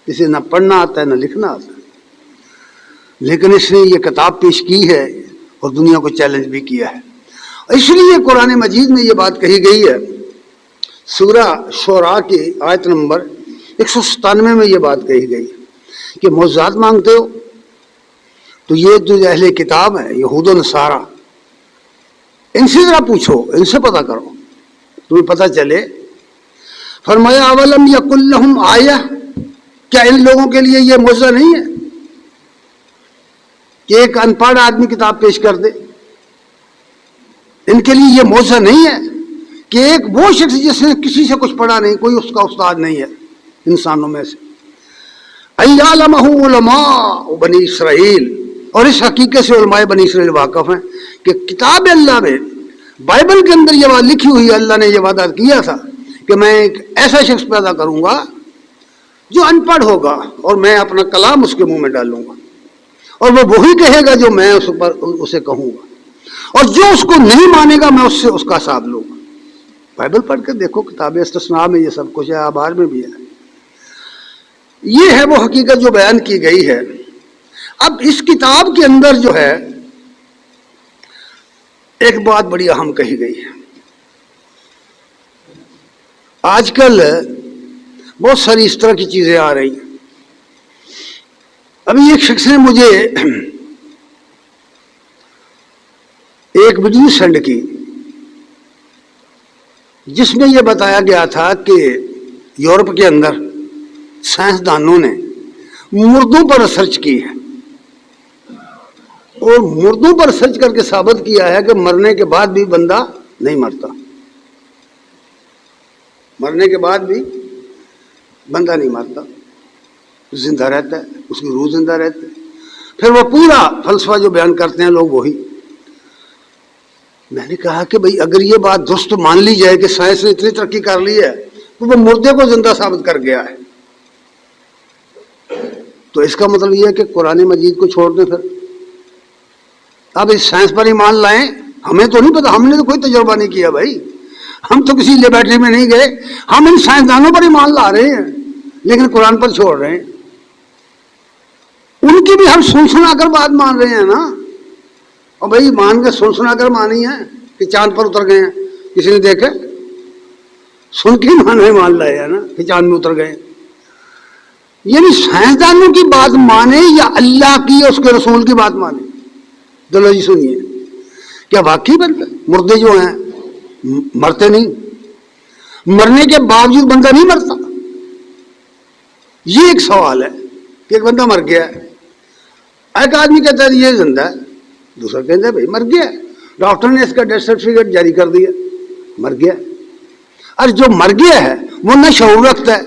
اسے نہ پڑھنا آتا ہے نہ لکھنا آتا ہے، لیکن اس نے یہ کتاب پیش کی ہے اور دنیا کو چیلنج بھی کیا ہے. اس لیے قرآن مجید میں یہ بات کہی گئی ہے، سورہ شعراء کی آیت نمبر 197 میں یہ بات کہی گئی کہ معجزات مانگتے ہو تو یہ جو اہل کتاب ہے یہود و نصارہ، ان سے ذرا پوچھو، ان سے پتہ کرو، تمہیں پتہ چلے. فرمایا اولم یکن لہم آیہ، کیا ان لوگوں کے لیے یہ معجزہ نہیں ہے کہ ایک ان پڑھ آدمی کتاب پیش کر دے؟ ان کے لیے یہ معجزہ نہیں ہے کہ ایک وہ شخص جس نے کسی سے کچھ پڑھا نہیں، کوئی اس کا استاد نہیں ہے انسانوں میں سے، ایعلمہ علماء بنی اسرائیل، اور اس حقیقت سے علماء بنی اسرائیل واقف ہیں کہ کتاب اللہ میں، بائبل کے اندر یہ بات لکھی ہوئی ہے، اللہ نے یہ وعدہ کیا تھا کہ میں ایک ایسا شخص پیدا کروں گا جو ان پڑھ ہوگا اور میں اپنا کلام اس کے منہ میں ڈالوں گا اور وہ وہی کہے گا جو میں اسے کہوں گا، اور جو اس کو نہیں مانے گا میں اس سے اس کا حساب لوں گا. بائبل پڑھ کے دیکھو، کتاب استثناء میں یہ سب کچھ ہے، آبار میں بھی ہے. یہ ہے وہ حقیقت جو بیان کی گئی ہے. اب اس کتاب کے اندر جو ہے ایک بات بڑی اہم کہی گئی ہے. آج کل بہت ساری اس طرح کی چیزیں آ رہی ہیں. ابھی ایک شخص نے مجھے ایک ویڈیو سینڈ کی جس میں یہ بتایا گیا تھا کہ یورپ کے اندر سائنسدانوں نے مردوں پر ریسرچ کی ہے اور مردوں پر ریسرچ کر کے ثابت کیا ہے کہ مرنے کے بعد بھی بندہ نہیں مرتا، مرنے کے بعد بھی بندہ نہیں مرتا، زندہ رہتا ہے، اس کی روح زندہ رہتی ہے. پھر وہ پورا فلسفہ جو بیان کرتے ہیں لوگ وہی. میں نے کہا کہ بھئی اگر یہ بات درست مان لی جائے کہ سائنس نے اتنی ترقی کر لی ہے تو وہ مردے کو زندہ ثابت کر گیا ہے، تو اس کا مطلب یہ ہے کہ قرآن مجید کو چھوڑ دیں. پھر اب اس سائنس پر ایمان لائیں، ہمیں تو نہیں پتا، ہم نے تو کوئی تجربہ نہیں کیا بھائی، ہم تو کسی لیبارٹری میں نہیں گئے، ہم ان سائنسدانوں پر ایمان لا رہے ہیں لیکن قرآن پر چھوڑ رہے ہیں. ان کی بھی ہم سن سنا کر بات مان رہے ہیں نا. اور بھائی مان کے سن سنا کر مانی ہے کہ چاند پر اتر گئے ہیں، کسی نے دیکھا؟ سن کے مان لائے ہیں نا کہ چاند میں اتر گئے. یعنی سائنسدانوں کی بات مانے یا اللہ کی اس کے رسول کی بات مانے؟ چلو جی سنیے، کیا واقعی بندہ مردے جو ہیں مرتے نہیں؟ مرنے کے باوجود بندہ نہیں مرتا؟ یہ ایک سوال ہے کہ ایک بندہ مر گیا ہے، ایک آدمی کہتا ہے یہ زندہ ہے، دوسرا کہتا ہے بھائی مر گیا، ڈاکٹر نے اس کا ڈیتھ سرٹیفکیٹ جاری کر دیا، مر گیا. اور جو مر گیا ہے وہ نہ شعور رکھتا ہے،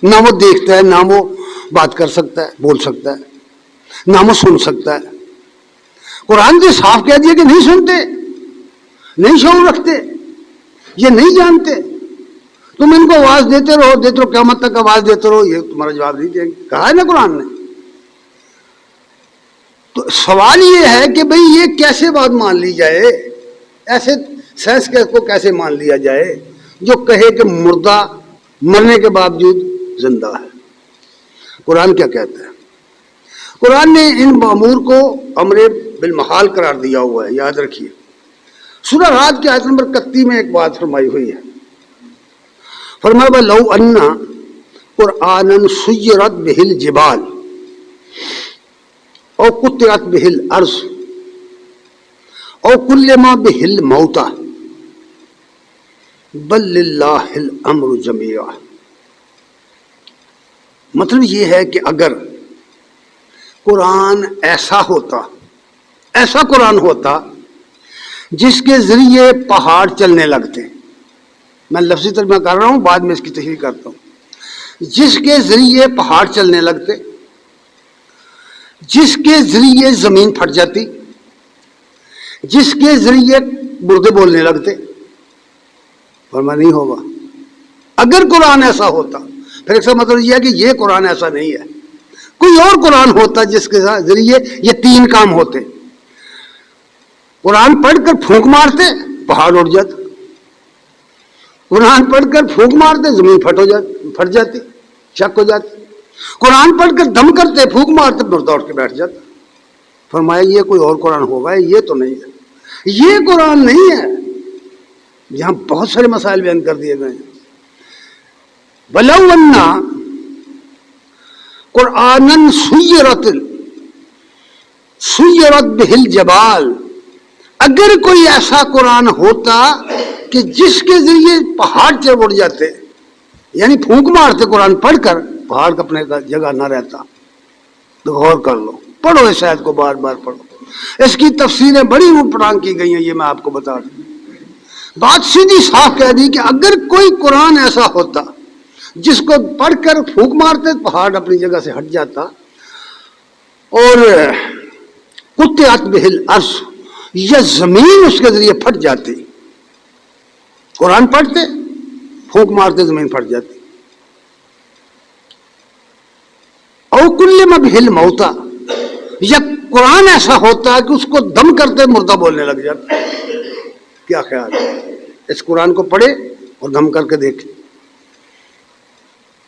نہ وہ دیکھتا ہے، نہ وہ بات کر سکتا ہے، بول سکتا ہے، نہ وہ سن سکتا ہے. قرآن نے صاف کہہ دیا کہ نہیں سنتے، نہیں شعور رکھتے، یہ نہیں جانتے. تم ان کو آواز دیتے رہو قیامت تک آواز دیتے رہو، یہ تمہارا جواب نہیں دیں گے، کہا ہے نا قرآن نے. تو سوال یہ ہے کہ بھئی یہ کیسے بات مان لی جائے، ایسے سائنس کو کیسے مان لیا جائے جو کہے کہ مردہ مرنے کے باوجود زندہ ہے. قرآن کیا کہتا ہے؟ قرآن نے ان معمور کو امر بالمحال قرار دیا ہوا ہے، یاد رکھیے۔ سورہ رعد کی آیت نمبر 31 میں ایک بات فرمائی ہوئی ہے، فرمایا لو ان قرآنا سیرت بہ الجبال او قطعت بہ الارض او کلم بہ الموتى بل للہ الامر جمیعا۔ مطلب یہ ہے کہ اگر قرآن ایسا ہوتا، ایسا قرآن ہوتا جس کے ذریعے پہاڑ چلنے لگتے، میں لفظی ترجمہ کر رہا ہوں، بعد میں اس کی تشریح کرتا ہوں، جس کے ذریعے پہاڑ چلنے لگتے، جس کے ذریعے زمین پھٹ جاتی، جس کے ذریعے مردے بولنے لگتے، فرمایا نہیں ہوگا اگر قرآن ایسا ہوتا۔ پھر ایک سا مطلب یہ ہے کہ یہ قرآن ایسا نہیں ہے، کوئی اور قرآن ہوتا جس کے ذریعے یہ تین کام ہوتے۔ قرآن پڑھ کر پھونک مارتے، پہاڑ اٹھ جاتا، قرآن پڑھ کر پھونک مارتے، زمین پھٹ جاتی، شک ہو جاتی، قرآن پڑھ کر دم کرتے، پھونک مارتے، مردہ اٹھ کے بیٹھ جاتا۔ فرمایا یہ کوئی اور قرآن ہوگا، یہ تو نہیں ہے، یہ قرآن نہیں ہے۔ یہاں بہت سارے مسائل بیان کر دیے گئے ہیں۔ وَلَوْ أَنَّ قُرْآنًا سُيِّرَتْ بِهِ الْجِبَالُ، اگر کوئی ایسا قرآن ہوتا کہ جس کے ذریعے پہاڑ چڑھ اڑ جاتے، یعنی پھونک مارتے قرآن پڑھ کر، پہاڑ کا اپنے جگہ نہ رہتا، تو غور کر لو، پڑھو اس آیت کو، بار بار پڑھو، اس کی تفسیریں بڑی پڑھان کی گئی ہیں، یہ میں آپ کو بتا دوں۔ بات سیدھی صاف کہہ دی کہ اگر کوئی قرآن ایسا ہوتا جس کو پڑھ کر پھونک مارتے پہاڑ اپنی جگہ سے ہٹ جاتا، اور قطعت بہ الارض، یہ زمین اس کے ذریعے پھٹ جاتی، قرآن پڑھتے پھونک مارتے زمین پھٹ جاتی، او کلم بہ الموتى، یا قرآن ایسا ہوتا کہ اس کو دم کرتے مردہ بولنے لگ جاتا۔ کیا خیال ہے؟ اس قرآن کو پڑھے اور دم کر کے دیکھیں،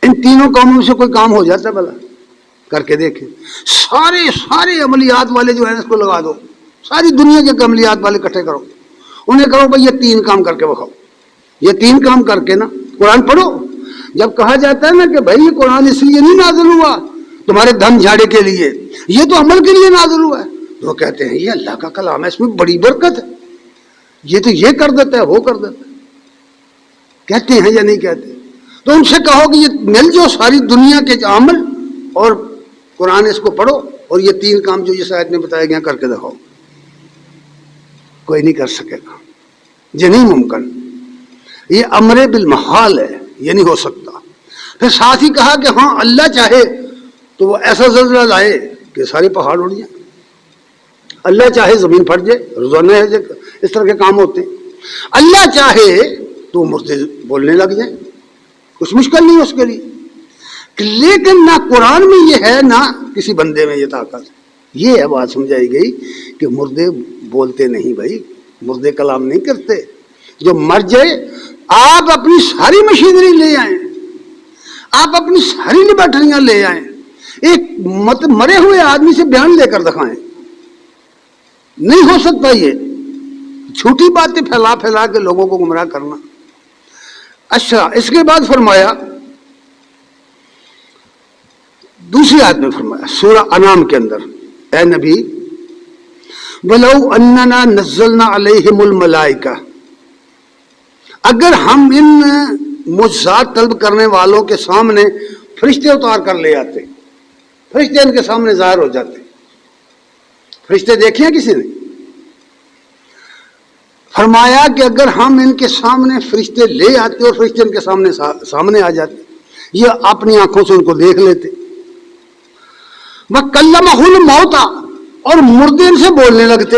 ان تینوں کاموں میں سے کوئی کام ہو جاتا ہے بھلا؟ کر کے دیکھیں۔ سارے عملیات والے جو ہیں اس کو لگا دو، ساری دنیا کے عملیات والے اکٹھے کرو، انہیں کہو بھائی یہ تین کام کر کے بکھاؤ، یہ تین کام کر کے نا قرآن پڑھو۔ جب کہا جاتا ہے نا کہ بھائی یہ قرآن اس لیے نہیں نازل ہوا تمہارے دھن جھاڑے کے لیے، یہ تو عمل کے لیے نازل ہوا ہے، تو وہ کہتے ہیں یہ اللہ کا کلام ہے، اس میں بڑی برکت ہے، یہ تو یہ کر دیتا ہے، وہ کر دیتا ہے، کہتے ہیں یا نہیں کہتے؟ تو ان سے کہو کہ یہ مل جو ساری دنیا کے عمل اور قرآن اس کو پڑھو، اور یہ تین کام جو اس آیت میں بتایا گیا کر کے دکھاؤ۔ کوئی نہیں کر سکے گا، یہ نہیں ممکن، یہ امر بالمحال ہے، یہ نہیں ہو سکتا۔ پھر ساتھ ہی کہا کہ ہاں اللہ چاہے تو وہ ایسا زلزلہ لائے کہ سارے پہاڑ اڑ جائیں، اللہ چاہے زمین پھٹ جائے، روزانہ اس طرح کے کام ہوتے ہیں، اللہ چاہے تو مردے بولنے لگ جائیں، کچھ مشکل نہیں اس کے لیے۔ لیکن نہ قرآن میں یہ ہے نہ کسی بندے میں یہ طاقت۔ یہ ہے بات سمجھائی گئی کہ مردے بولتے نہیں بھائی، مردے کلام نہیں کرتے، جو مر جائے آپ اپنی ساری مشینری لے آئیں، آپ اپنی ساری لیبارٹریاں لے آئیں، ایک مرے ہوئے آدمی سے بیان لے کر دکھائیں، نہیں ہو سکتا یہ، جھوٹی باتیں پھیلا کے لوگوں کو گمراہ کرنا۔ اچھا، اس کے بعد فرمایا دوسری آیت میں فرمایا سورہ انعام کے اندر، اے نبی وَلَوْ أَنَّنَا نَزَّلْنَا عَلَيْهِمُ الْمَلَائِكَةَ، اگر ہم ان معجزات طلب کرنے والوں کے سامنے فرشتے اتار کر لے آتے، فرشتے ان کے سامنے ظاہر ہو جاتے۔ فرشتے دیکھے ہیں کسی نے؟ فرمایا کہ اگر ہم ان کے سامنے فرشتے لے آتے اور فرشتے ان کے سامنے آ جاتے، یہ اپنی آنکھوں سے ان کو دیکھ لیتے، وَكَلَّمَهُ الْمَوْتَى، اور مردے ان سے بولنے لگتے۔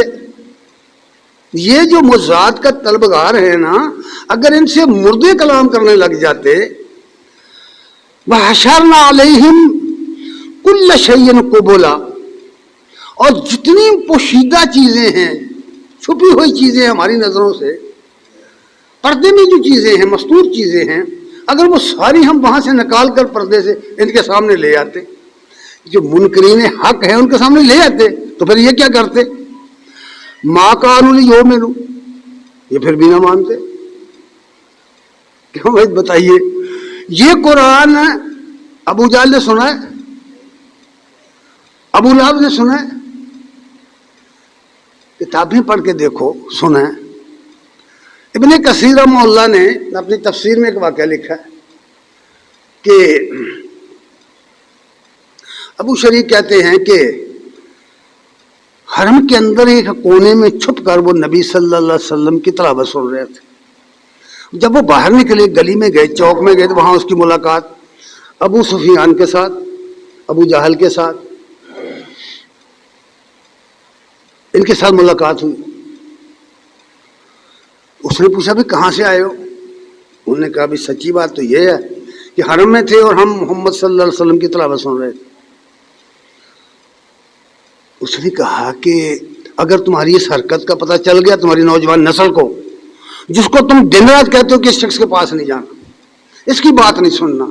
یہ جو معجزات کا طلبگار ہے نا، اگر ان سے مردے کلام کرنے لگ جاتے، وَحَشَرْنَا عَلَيْهِمْ كُلَّ شَيْءٍ قُبُلًا، اور جتنی پوشیدہ چیزیں ہیں، چھپی ہوئی چیزیں ہماری نظروں سے، پردے میں جو چیزیں ہیں، مستور چیزیں ہیں، اگر وہ ساری ہم وہاں سے نکال کر پردے سے ان کے سامنے لے آتے، جو منکرین حق ہیں ان کے سامنے لے آتے، تو پھر یہ کیا کرتے؟ ما کانوا لیؤمنوا، یہ پھر بھی نہ مانتے. کیوں بھائی بتائیے؟ یہ قرآن ابو جہل نے سنا ہے، ابو لہب نے سنا ہے؟ کتابیں پڑھ کے دیکھو، سنا ہے. ابن کثیر رحمہ اللہ نے اپنی تفسیر میں ایک واقعہ لکھا ہے کہ ابو شریک کہتے ہیں کہ حرم کے اندر ایک کونے میں چھپ کر وہ نبی صلی اللہ علیہ وسلم کی تلاوت سن رہے تھے. جب وہ باہر نکلے، گلی میں گئے، چوک میں گئے، تو وہاں اس کی ملاقات ابو سفیان کے ساتھ، ابو جہل کے ساتھ، ان کے ساتھ ملاقات ہوئی. اس نے پوچھا بھی کہاں سے آئے ہو؟ انہوں نے کہا بھی سچی بات تو یہ ہے کہ حرم میں تھے اور ہم محمد صلی اللہ علیہ وسلم کی تلاوت سن رہے تھے. اس نے کہا کہ اگر تمہاری اس حرکت کا پتہ چل گیا تمہاری نوجوان نسل کو، جس کو تم دن رات کہتے ہو کہ اس شخص کے پاس نہیں جانا، اس کی بات نہیں سننا،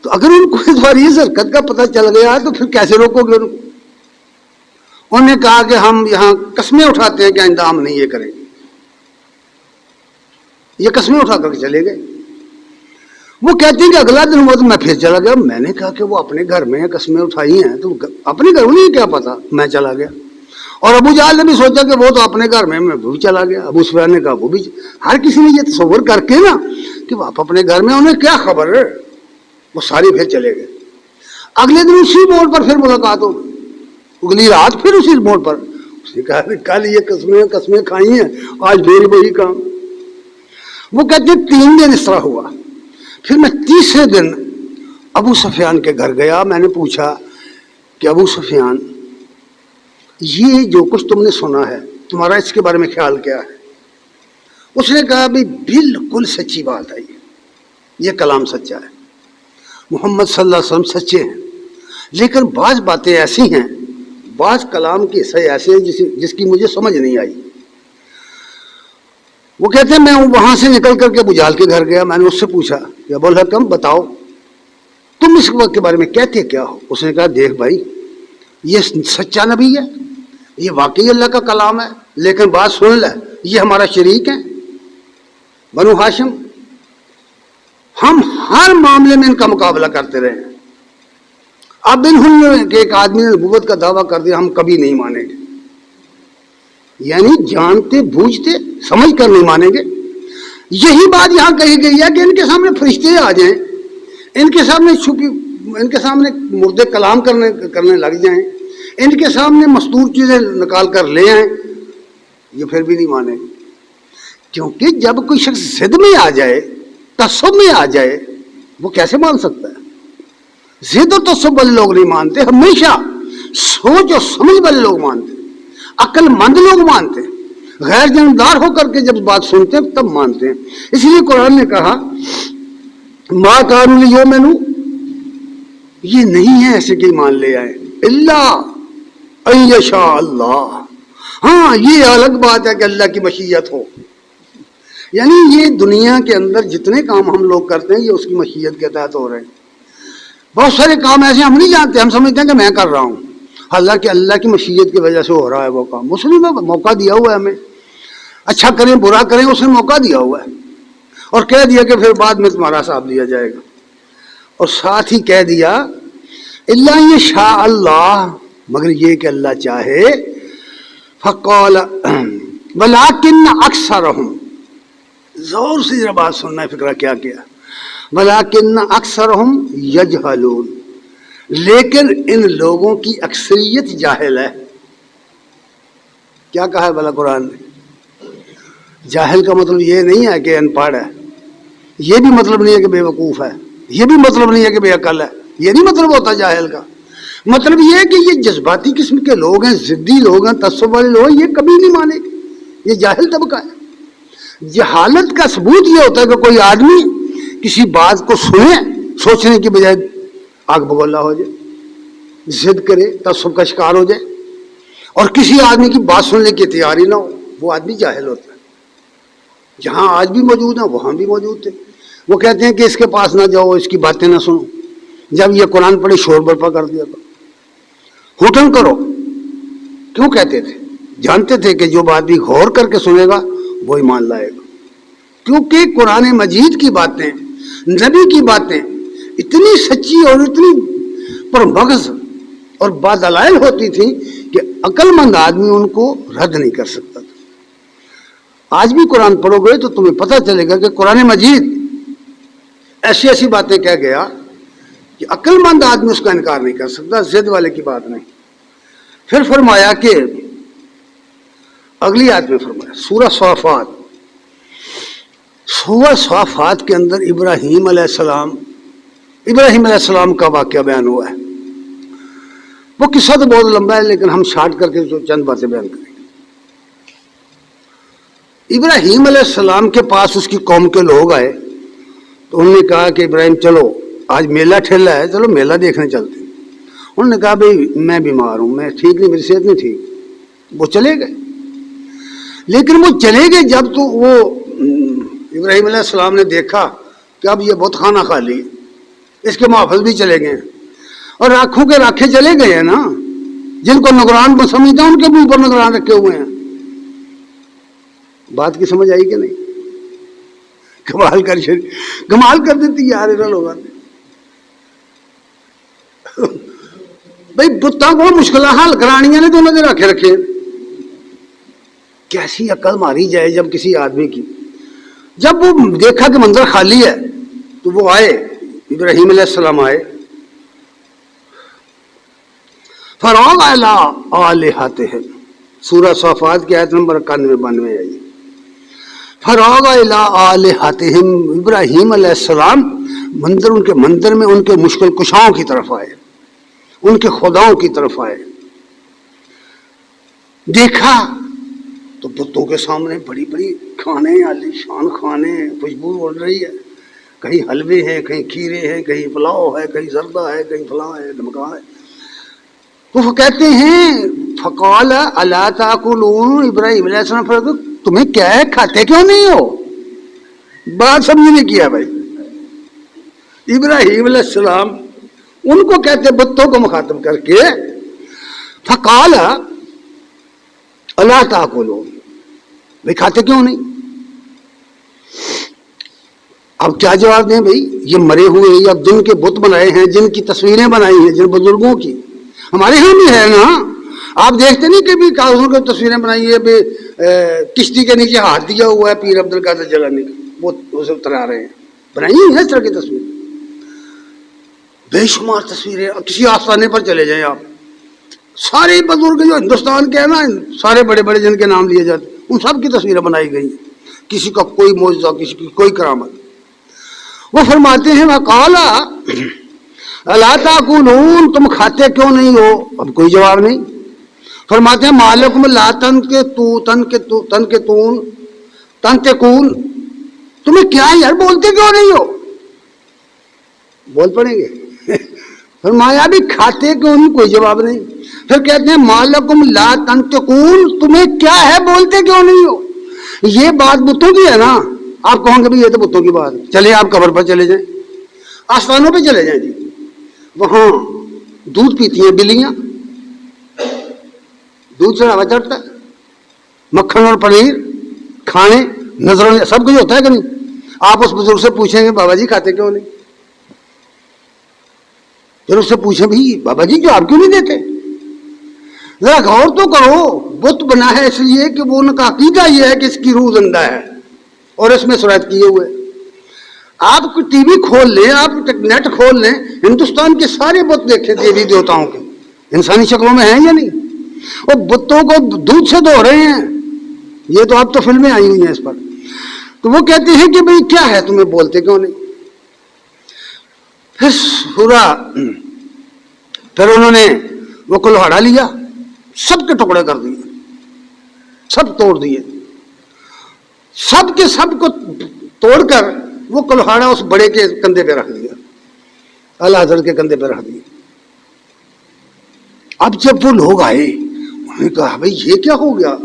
تو اگر ان کو تمہاری اس حرکت کا پتہ چل گیا تو پھر کیسے روکو گے ان کو؟ انہوں نے کہا کہ ہم یہاں قسمیں اٹھاتے ہیں کہ آئندہ ہم نہیں یہ کریں گے. یہ قسمیں اٹھا کر چلے گئے. وہ کہتے ہیں کہ اگلا دن ہوا تو میں پھر چلا گیا. میں نے کہا کہ وہ اپنے گھر میں قسمیں اٹھائی ہیں تو اپنے گھر میں کیا پتا، میں چلا گیا. اور ابو جہل نے بھی سوچا کہ وہ تو اپنے گھر میں وہ بھی چلا گیا. ابو سفیان نے کہا وہ بھی. ہر کسی نے یہ تصور کر کے نا کہ وہ آپ اپنے گھر میں، انہیں کیا خبر ہے، وہ سارے پھر چلے گئے. اگلے دن اسی موڑ پر پھر ملاقات ہو، اگلی رات پھر اسی موڑ پر. اس نے کہا کہ کل یہ قسمیں کھائی ہیں، آج پھر وہی کام. وہ کہتے ہیں 3 دن اس طرح ہوا. پھر میں تیسرے دن ابو سفیان کے گھر گیا. میں نے پوچھا کہ ابو سفیان، یہ جو کچھ تم نے سنا ہے تمہارا اس کے بارے میں خیال کیا ہے؟ اس نے کہا بھی بالکل سچی بات ہے، یہ کلام سچا ہے، محمد صلی اللہ علیہ وسلم سچے ہیں، لیکن بعض باتیں ایسی ہیں، بعض کلام کے حصے ایسے ہیں جس کی مجھے سمجھ نہیں آئی. وہ کہتے ہیں میں وہاں سے نکل کر کے ابو جہل کے گھر گیا. میں نے اس سے پوچھا کہ ابو الحکم بتاؤ تم اس وقت کے بارے میں کہتے کیا ہو؟ اس نے کہا دیکھ بھائی، یہ سچا نبی ہے، یہ واقعی اللہ کا کلام ہے، لیکن بات سن لے، یہ ہمارا شریک ہے بنو ہاشم، ہم ہر معاملے میں ان کا مقابلہ کرتے رہے ہیں. اب انہوں نے ایک آدمی نے نبوت کا دعویٰ کر دیا، ہم کبھی نہیں مانیں گے. یعنی جانتے بوجھتے سمجھ کر نہیں مانیں گے. یہی بات یہاں کہی گئی ہے کہ ان کے سامنے فرشتے آ جائیں، ان کے سامنے ان کے سامنے مردے کلام کرنے لگ جائیں، ان کے سامنے مستور چیزیں نکال کر لے آئیں، یہ پھر بھی نہیں مانیں گے. کیونکہ جب کوئی شخص ضد میں آ جائے، تعصب میں آ جائے، وہ کیسے مان سکتا ہے؟ ضد اور تعصب والے لوگ نہیں مانتے، ہمیشہ سوچ اور سمجھ والے لوگ مانتے، عقل مند لوگ مانتے، غیر جانبدار ہو کر کے جب بات سنتے ہیں تب مانتے ہیں. اس لیے قرآن نے کہا ما کانوا لیؤمنوا، یہ نہیں ہے ایسے کہ مان لے آئے، الا ان یشاء اللہ. ہاں یہ الگ بات ہے کہ اللہ کی مشیت ہو. یعنی یہ دنیا کے اندر جتنے کام ہم لوگ کرتے ہیں یہ اس کی مشیت کے تحت ہو رہے ہیں. بہت سارے کام ایسے ہم نہیں جانتے، ہم سمجھتے ہیں کہ میں کر رہا ہوں، حالانکہ اللہ کی مشیت کی وجہ سے ہو رہا ہے وہ کام. مسلم نے موقع دیا ہوا ہے ہمیں، اچھا کریں برا کریں، اس نے موقع دیا ہوا ہے اور کہہ دیا کہ پھر بعد میں تمہارا حساب لیا جائے گا. اور ساتھ ہی کہہ دیا الا یشاء اللہ، مگر یہ کہ اللہ چاہے. فقال ولکن اکثرهم، زور سے ذرا بات سننا ہے، فکرہ کیا کیا. ولکن اکثرهم یجہلون، لیکن ان لوگوں کی اکثریت جاہل ہے. کیا کہا ہے بھلا قرآن نے؟ جاہل کا مطلب یہ نہیں ہے کہ ان پڑھ ہے، یہ بھی مطلب نہیں ہے کہ بے وقوف ہے، یہ بھی مطلب نہیں ہے کہ بے عقل ہے، یہ نہیں مطلب ہوتا جاہل کا. مطلب یہ ہے کہ یہ جذباتی قسم کے لوگ ہیں، ضدی لوگ ہیں، تعصب والے لوگ ہیں، یہ کبھی نہیں مانیں گے. یہ جاہل طبقہ ہے. جہالت کا ثبوت یہ ہوتا ہے کہ کوئی آدمی کسی بات کو سنے، سوچنے کی بجائے آگ بگولا ہو جائے، ضد کرے، تعصب کا شکار ہو جائے، اور کسی آدمی کی بات سننے کی تیاری نہ ہو، وہ آدمی جاہل ہوتا ہے. جہاں آج بھی موجود ہیں وہاں بھی موجود تھے. وہ کہتے ہیں کہ اس کے پاس نہ جاؤ، اس کی باتیں نہ سنو، جب یہ قرآن پڑھی شور برپا کر دیا تھا، ہوٹن کرو. کیوں کہتے تھے؟ جانتے تھے کہ جو بات بھی غور کر کے سنے گا وہ ایمان لائے گا. کیونکہ قرآن مجید کی باتیں، نبی کی باتیں اتنی سچی اور اتنی پر مغز اور بادلائل ہوتی تھی کہ عقل مند آدمی ان کو رد نہیں کر سکتا تھا. آج بھی قرآن پڑھو گے تو تمہیں پتہ چلے گا کہ قرآن مجید ایسی ایسی باتیں کہہ گیا کہ عقل مند آدمی اس کا انکار نہیں کر سکتا، ضد والے کی بات نہیں. پھر فرمایا کہ اگلی آیت میں فرمایا سورہ صافات، سورہ صافات کے اندر ابراہیم علیہ السلام کا واقعہ بیان ہوا ہے. وہ قصہ تو بہت لمبا ہے لیکن ہم شارٹ کر کے جو چند باتیں بیان کریں گے. ابراہیم علیہ السلام کے پاس اس کی قوم کے لوگ آئے تو انہوں نے کہا کہ ابراہیم چلو آج میلہ ٹھیلا ہے، چلو میلہ دیکھنے چلتے ہیں. انہوں نے کہا بھئی میں بیمار ہوں، میں ٹھیک نہیں، میری صحت نہیں ٹھیک. وہ چلے گئے. لیکن وہ چلے گئے جب تو وہ ابراہیم علیہ السلام نے دیکھا کہ اب یہ بت خانہ خالی ہے، اس کے محافظ بھی چلے گئے ہیں اور راکھوں کے راکھے چلے گئے ہیں نا، جن کو نگران کو سمجھتا ان کے بھی اوپر نگران رکھے ہوئے ہیں. بات کی سمجھ آئی کہ نہیں؟ کمال کر دیتی یار ان لوگوں نے. بھائی بتوں کو مشکل حل کرانیاں نے تو انہوں نے رکھے رکھے. کیسی عقل ماری جائے جب کسی آدمی کی. جب وہ دیکھا کہ منظر خالی ہے تو وہ آئے، ابراہیم علیہ السلام آئے. فراغ الی آلہتہم، سورہ صافات کی آیت نمبر 91-92 ہے. فراغ الی آلہتہم، ابراہیم علیہ السلام ان کے مندر میں ان کے مشکل کشاؤں کی طرف آئے، ان کے خداؤں کی طرف آئے. دیکھا تو بتوں کے سامنے بڑی بڑی کھانے، عالی شان کھانے، خوشبو اڑ رہی ہے. کہیں حلوے ہیں، کہیں کھیرے ہیں، کہیں پلاؤ ہے، کہیں زردہ ہے، کہیں فلاں ہے، دمکا ہے. تو وہ کہتے ہیں فقال الا تاکلون، ابراہیم علیہ السلام فرماتے تمہیں کیا ہے، کھاتے کیوں نہیں ہو؟ بات سمجھنے کیا بھائی. ابراہیم علیہ السلام ان کو کہتے بتوں کو مخاطب کر کے فقال الا تاکلون، بھائی کھاتے کیوں نہیں؟ اب کیا جواب دیں بھائی؟ یہ مرے ہوئے یا جن کے بت بنائے ہیں، جن کی تصویریں بنائی ہیں، جن بزرگوں کی، ہمارے ہاں بھی ہے نا. آپ دیکھتے نہیں کہ بھی کاغذوں کی تصویریں بنائی ہے، کشتی کے نیچے ہاتھ دیا ہوا ہے پیر عبد القادر جیلانی کا، وہ اسے اترا رہے ہیں. بنائی ہیں اس طرح کی تصویر، بے شمار تصویریں. کسی آستانے پر چلے جائیں آپ، سارے بزرگ جو ہندوستان کے ہیں نا، سارے بڑے بڑے جن کے نام لیے جاتے ہیں، ان سب کی تصویریں بنائی گئی ہیں. کسی کا کوئی معجزہ، کسی کی کوئی کرامت. وہ فرماتے ہیں وقال الا تاکلون، تم کھاتے کیوں نہیں ہو؟ اب کوئی جواب نہیں. فرماتے ہیں مالکم لا تنطقون، تمہیں کیا ہے یار، بولتے کیوں نہیں ہو؟ بول پڑیں گے. فرمایا بھی کھاتے کیوں نہیں؟ کوئی جواب نہیں. پھر کہتے ہیں مالکم لا تنطقون، تمہیں کیا ہے، بولتے کیوں نہیں ہو؟ یہ بات بتوں کی ہے نا. آپ کہوں گے بھی یہ تو بتوں کی بات ہے، چلے آپ قبر پر چلے جائیں، آستانوں پہ چلے جائیں جی، وہاں دودھ پیتی ہیں بلیاں، دودھ چڑھاوا چڑھتا ہے، مکھن اور پنیر کھانے نظروں سب کچھ ہوتا ہے کہ نہیں؟ آپ اس بزرگ سے پوچھیں گے بابا جی کھاتے کیوں نہیں؟ پھر اس سے پوچھیں بھی بابا جی جو آپ کیوں نہیں دیتے؟ ذرا غور تو کرو. بت بنا ہے اس لیے کہ وہ ان کا عقیدہ یہ ہے کہ اس کی روح زندہ ہے اور اس میں سرایت کیے ہوئے. آپ ٹی وی کھول لیں، آپ نیٹ کھول لیں، ہندوستان کے سارے بت دیکھیں دیوی دیوتاؤں کے انسانی شکلوں میں ہیں یا نہیں؟ اور بتوں کو دودھ سے دھو رہے ہیں. یہ تو اب تو فلمیں آئی ہوئی ہیں اس پر. تو وہ کہتے ہیں کہ بھئی کیا ہے، تمہیں بولتے کیوں نہیں؟ پھر انہوں نے وہ کلہاڑا لیا، سب کے ٹکڑے کر دیے، سب توڑ دیے، سب کے سب کو توڑ کر وہ کلہاڑا اس بڑے کے کندھے پہ رکھ دیا، اعلی حضرت کے کندھے پہ رکھ دیا. اب جب وہ لوگ آئے انہوں نے کہا بھئی یہ کیا ہو گیا،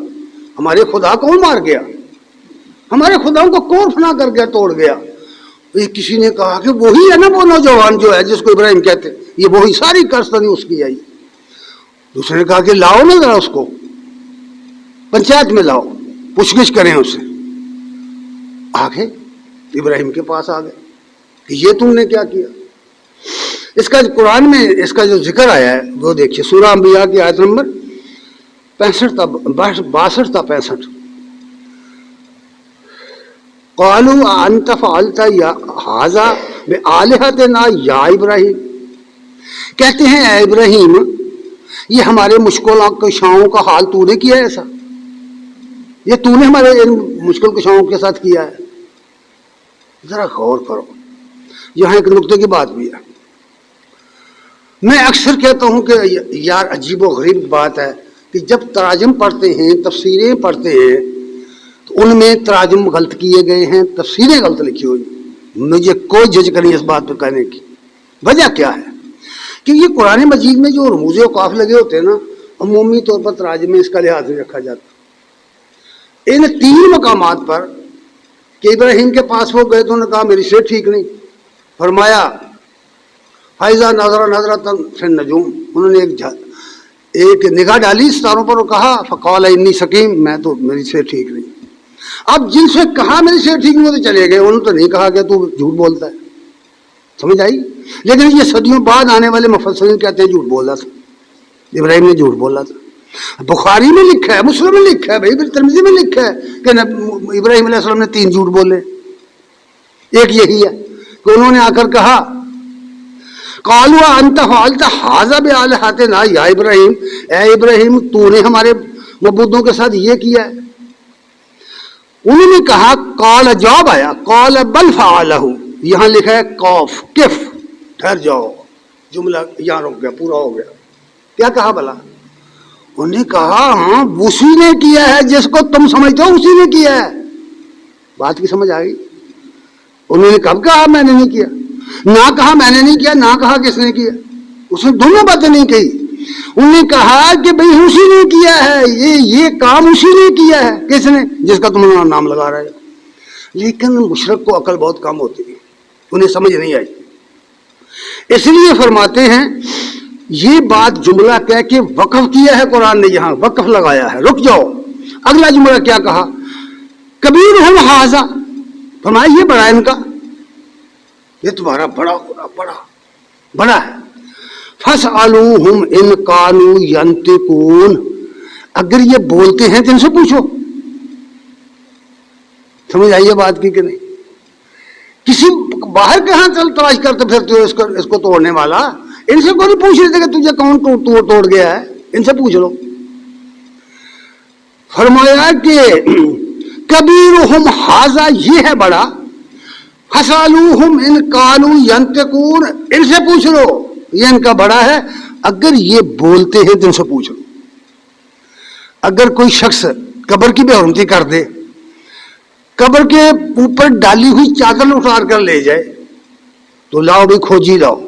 ہمارے خدا کون مار گیا، ہمارے خداؤں کو کون فنا کر گیا، توڑ گیا؟ یہ کسی نے کہا کہ وہی ہے نا وہ نوجوان جو ہے جس کو ابراہیم کہتے، یہ وہی ساری کارستانی اس کی آئی۔ دوسرے نے کہا کہ لاؤ نا ذرا اس کو پنچایت میں لاؤ، پوچھ گچھ کریں اس سے۔ آگے ابراہیم کے پاس آ گئے کہ یہ تم نے کیا کیا۔ اس کا قرآن میں اس کا جو ذکر آیا ہے وہ دیکھیے، سورہ انبیاء کی آیت نمبر 62 تا 65۔ قالوا انت فعلت هذا بآلهتنا یا ابراہیم، کہتے ہیں اے ابراہیم یہ ہمارے مشکل کشاؤں کا حال تو نے کیا ہے، ایسا یہ تو نے ہمارے ان مشکل کشاؤں کے ساتھ کیا ہے۔ ذرا غور کرو، یہاں ایک نقطے کی بات بھی ہے۔ میں اکثر کہتا ہوں کہ یار عجیب و غریب بات ہے کہ جب تراجم پڑھتے ہیں، تفسیریں پڑھتے ہیں، تو ان میں تراجم غلط کیے گئے ہیں، تفسیریں غلط لکھی ہوئی۔ مجھے کوئی جھجک نہیں اس بات پہ کہنے کی۔ وجہ کیا ہے کہ یہ قرآن مجید میں جو رموز اوقاف لگے ہوتے ہیں نا، عمومی طور پر تراجم میں اس کا لحاظ نہیں رکھا جاتا۔ ان 3 مقامات پر کہ ابراہیم کے پاس وہ گئے تو انہوں نے کہا میری صحت ٹھیک نہیں، فرمایا فائزہ نظر نظرۃ فی النجوم، انہوں نے ایک نگاہ ڈالی ستاروں پر اور کہا فقال انی سقیم، میں تو میری صحت ٹھیک نہیں۔ اب جن سے کہا میری صحت ٹھیک نہیں وہ تو چلے گئے، انہوں نے تو نہیں کہا کہ تو جھوٹ بولتا ہے، سمجھ آئی؟ لیکن یہ صدیوں بعد آنے والے مفسرین کہتے ہیں جھوٹ بولا تھا، ابراہیم نے جھوٹ بولا تھا۔ بخاری میں لکھا ہے، مسلم میں لکھا ہے، بھائی ترمذی میں لکھا ہے کہ ابراہیم علیہ السلام نے 3 جھوٹ بولے۔ ایک یہی ہے کہ انہوں نے آ کر کہا قالوا انت فعلت هذا بآلهتنا یا ابراہیم، اے ابراہیم تو نے ہمارے معبودوں کے ساتھ یہ کیا ہے۔ انہوں نے کہا قال، جواب آیا قال بل فعلہ، یہاں لکھا ہے قوف کف، ٹھہر جاؤ، جملہ یہاں رک گیا، پورا ہو گیا۔ کیا کہا بلا؟ انہوں نے کہا ہاں اسی نے کیا ہے جس کو تم سمجھتے ہو، اسی نے کیا ہے۔ بات کی سمجھ آ گئی؟ انہوں نے کب کہا میں نے نہیں کیا؟ نہ کہا میں نے نہیں کیا، نہ کہا کس نے کیا، اس نے دونوں باتیں نہیں کہی۔ انہوں نے کہا کہ بھئی اسی نے کیا ہے، یہ کام اسی نے کیا ہے۔ کس نے؟ جس کا تم نام لگا رہے ہو۔ لیکن مشرک کو عقل بہت کم ہوتی ہے، انہیں سمجھ نہیں آئی، اس لیے فرماتے ہیں یہ بات جملہ کہہ کے وقف کیا ہے قرآن نے، یہاں وقف لگایا ہے، رک جاؤ۔ اگلا جملہ کیا کہا؟ کبیرہم ھذا، فرمایا یہ بڑا ان کا، یہ تمہارا بڑا ہے۔ فاسألوہم ان کانوا ینطقون، اگر یہ بولتے ہیں تو ان سے پوچھو۔ سمجھ آئیے بات کی کہ نہیں؟ کسی باہر کہاں چل تلاش کرتے پھرتے ہو اس کو توڑنے والا، ان سے کوئی نہیں پوچھ رہے تھے کہ تجھے کون توڑ گیا ہے، ان سے پوچھ لو۔ فرمایا کہ کبیرہم ھذا، یہ ہے بڑا، فاسألوہم ان کانوا ینطقون، ان سے پوچھ لو، یہ ان کا بڑا ہے، اگر یہ بولتے ہیں تو ان سے پوچھ لو۔ اگر کوئی شخص قبر کی بے حرمتی کر دے، قبر کے اوپر ڈالی ہوئی چادر اٹھار کر لے جائے تو لاؤ بھی کھوجی لاؤ،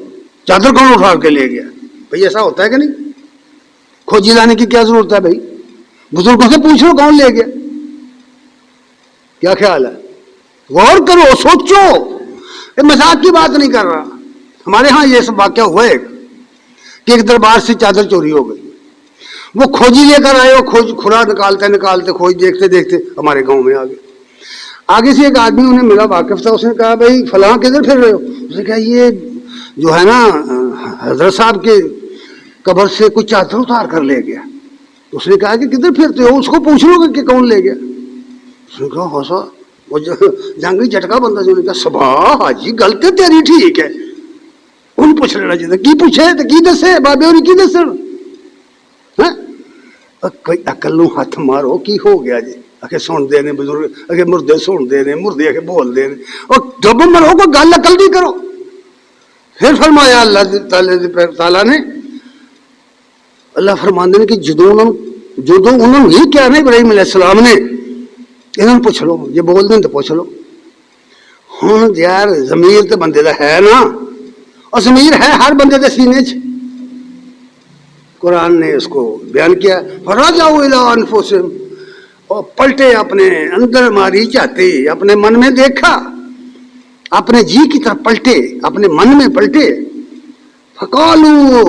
چادر کون اٹھار کے لے گیا؟ بھئی ایسا ہوتا ہے کہ نہیں؟ کھوجی لانے کی کیا ضرورت ہے بھائی؟ بزرگوں سے پوچھ لو کون لے گیا۔ کیا خیال ہے؟ غور کرو، سوچو، یہ مذاق کی بات نہیں کر رہا۔ ہمارے ہاں یہ سب واقعہ ہوا ہے کہ ایک دربار سے چادر چوری ہو گئی، وہ کھوجی لے کر آئے، وہ کھلا نکالتے کھوج دیکھتے دیکھتے ہمارے گاؤں میں آ گئے۔ آگے سے ایک آدمی انہیں ملا، واقف تھا، اس نے کہا بھائی فلاں کدھر پھر رہے ہو؟ اس نے کہا یہ جو ہے نا حضرت صاحب کے قبر سے کچھ چادر اتار کر لے گیا۔ اس نے کہا کہ کدھر پھرتے ہو، اس کو پوچھ لو کہ کون لے گیا۔ اس نے کہا ہاں وہ جنگلی جھٹکا بندہ جو نے کہا سبھا حاجی گل تے تیری ٹھیک ہے، ان پوچھ لینا چاہیے کی پوچھے تو کی دسے بابے اور کی دسن، کوئی عقل نو ہاتھ مارو، کی ہو گیا جی؟ اکھے سن دے نے بزرگ، اکھے مردے سن دے نے، مردے اکھے بول دے نے، اور جب مرو کو گل عقل دی کرو۔ پھر فرمایا اللہ تعالیٰ نے، اللہ فرماندے نے کہ جدوں انہوں نے یہ کیا نا ابراہیم علیہ السلام نے، انہوں پوچھ لو، یہ بول دیں تو پوچھ لو۔ ہوں یار ضمیر تو بندے دا ہے نا، اور ضمیر ہے ہر بندے دے سینے چ۔ قرآن نے اس کو بیان کیا، فراجعوا الی انفسہم، اور پلٹے اپنے اندر ماری چاہتے، اپنے من میں دیکھا اپنے جی کی طرف پلٹے، اپنے من میں پلٹے. فقالوا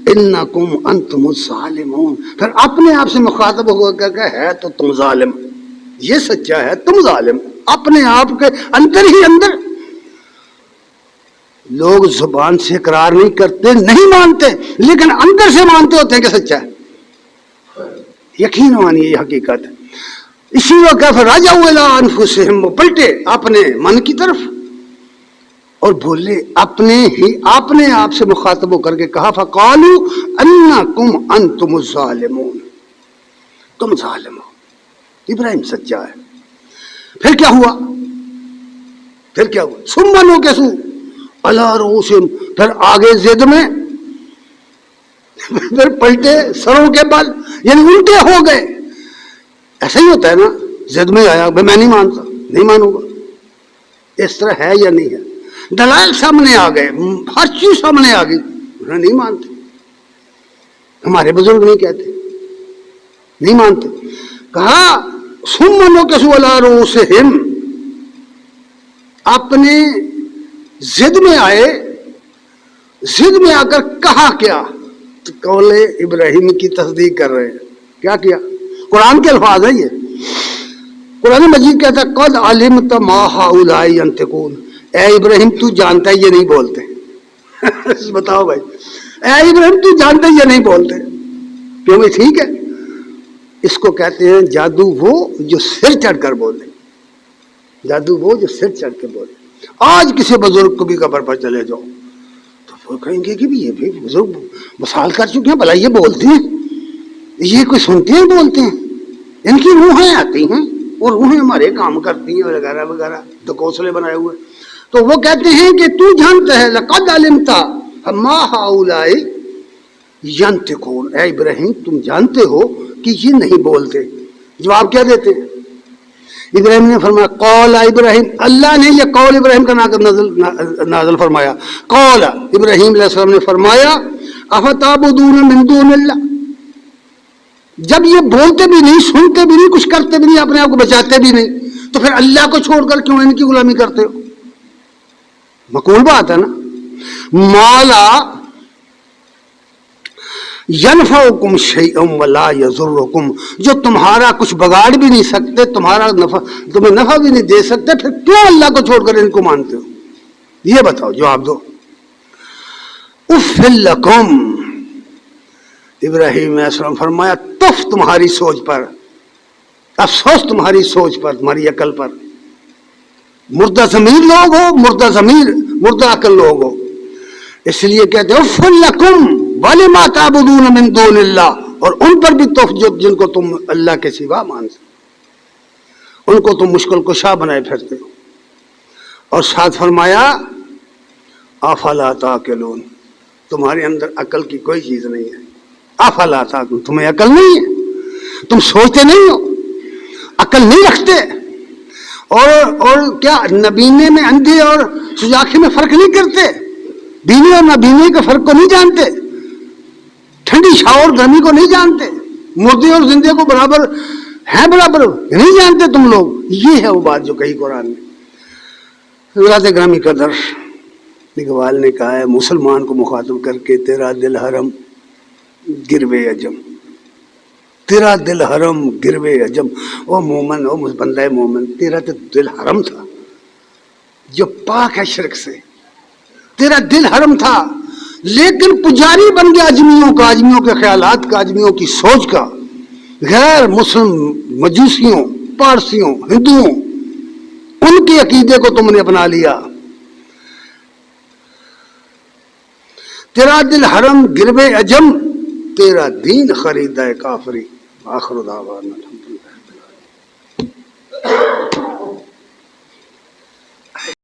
انکم انتم الظالمون، پھر اپنے آپ سے مخاطب ہو کر کہ ہے تو تم ظالم، یہ سچا ہے تم ظالم. اپنے آپ کے اندر ہی اندر لوگ زبان سے اقرار نہیں کرتے، نہیں مانتے، لیکن اندر سے مانتے ہوتے ہیں کہ سچا ہے. یقین مانیے یہ حقیقت ہے. اسی وقت راجع الی انفسہم، وہ پلٹے اپنے من کی طرف اور بولے اپنے آپ سے مخاطب ہو کر کے کہا فقالوا انکم انتم الظالمون، تم ظالم ہو. ابراہیم سچا ہے. پھر کیا ہوا؟ ثم نکسوا علی رؤوسہم، پھر آگے زد میں پھر پلٹے سروں کے بل، یعنی الٹے ہو گئے. ایسا ہی ہوتا ہے نا، زد میں آیا میں نہیں مانتا، نہیں مانوں گا. اس طرح ہے یا نہیں ہے؟ دلائل سامنے آ گئے، ہر چیز سامنے آ گئی، انہیں نہیں مانتے. ہمارے بزرگ نہیں کہتے، نہیں مانتے. کہا ثم نکسوا علی رؤوسہم، اپنے ضد میں آئے، ضد میں آ کر کہا کیا؟ قول ابراہیم کی تصدیق کر رہے ہیں. کیا کیا؟ قرآن کے الفاظ ہیں یہ. قرآن مجید کہتا ہے قد علمت ما ہؤلاء ینطقون، اے ابراہیم تو جانتا ہے یہ نہیں بولتے. بتاؤ بھائی، اے ابراہیم تو جانتا ہے یہ نہیں بولتے. کیوں بھائی؟ ٹھیک ہے، اس کو کہتے ہیں جادو وہ جو سر چڑھ کر بولے. جادو وہ جو سر چڑھ کے بولے. آج کسی بزرگ کو بھی قبر پر چلے جاؤ تو وہ کہیں گے کہ بھی یہ بھی بزرگ مثال کر چکے ہیں، بھلا یہ بولتے ہیں، یہ کوئی سنتے ہیں بولتے ہیں، ان کی روحیں آتی ہیں اور روحیں ہمارے کام کرتی ہیں وغیرہ وغیرہ، تو کوسلے بنائے ہوئے. تو وہ کہتے ہیں کہ تو جانتا ہے لقد علمت ما ہؤلاء ینطقون، اے ابراہیم تم جانتے ہو کہ یہ نہیں بولتے. جواب کیا دیتے ہیں؟ ابراہیم نے فرمایا قول ابراہیم، اللہ نے یہ قول ابراہیم کا نازل فرمایا. قول ابراہیم علیہ السلام نے فرمایا افتعبدون من دون اللہ، جب یہ بولتے بھی نہیں، سنتے بھی نہیں، کچھ کرتے بھی نہیں، اپنے آپ کو بچاتے بھی نہیں، تو پھر اللہ کو چھوڑ کر کیوں ان کی غلامی کرتے ہو؟ معقول بات ہے نا. مالا ینفعکم شیئا ولا یضرکم، جو تمہارا کچھ بگاڑ بھی نہیں سکتے، تمہیں نفع بھی نہیں دے سکتے، پھر کیوں اللہ کو چھوڑ کر ان کو مانتے ہو؟ یہ بتاؤ، جواب دو. اف لکم، ابراہیم علیہ السلام فرمایا تف تمہاری سوچ پر، افسوس تمہاری سوچ پر، تمہاری عقل پر. مردہ ضمیر لوگ ہو، مردہ عقل لوگ ہو. اس لیے کہتے ہیں اف لکم ولما تعبدون من دون اللہ، اور ان پر بھی توف جن کو تم اللہ کے سوا مانتے، ان کو تم مشکل کشا بنائے پھرتے ہو. اور ساتھ فرمایا افلا تعقلون، تمہارے اندر عقل کی کوئی چیز نہیں ہے. افلا تعقلون، تمہیں عقل نہیں ہے، تم سوچتے نہیں ہو، عقل نہیں رکھتے. اور کیا نبینے میں اندھے اور سجاکھے میں فرق نہیں کرتے؟ بینے اور نبینے کے فرق کو نہیں جانتے؟ ٹھنڈی چھاؤ اور گرمی کو نہیں جانتے؟ مردے اور زندے کو برابر نہیں جانتے تم لوگ؟ یہ ہے وہ بات جو کہی قرآن میں. حضرات گرامی قدر، اقبال نے کہا ہے مسلمان کو مخاطب کر کے تیرا دل حرم گروے عجم، تیرا دل حرم گروے عجم. او مومن، او بندہ مومن، تیرا تو دل حرم تھا جو پاک ہے شرک سے، تیرا دل حرم تھا، لیکن پجاری بن گیا اجمیوں کا، اجمیوں کے خیالات کا، اجمیوں کی سوچ کا، غیر مسلم مجوسیوں، پارسیوں، ہندوؤں، ان کے عقیدے کو تم نے اپنا لیا. تیرا دل حرم گروے عجم، تیرا دین خریدا ہے کافری. آخر دعوانا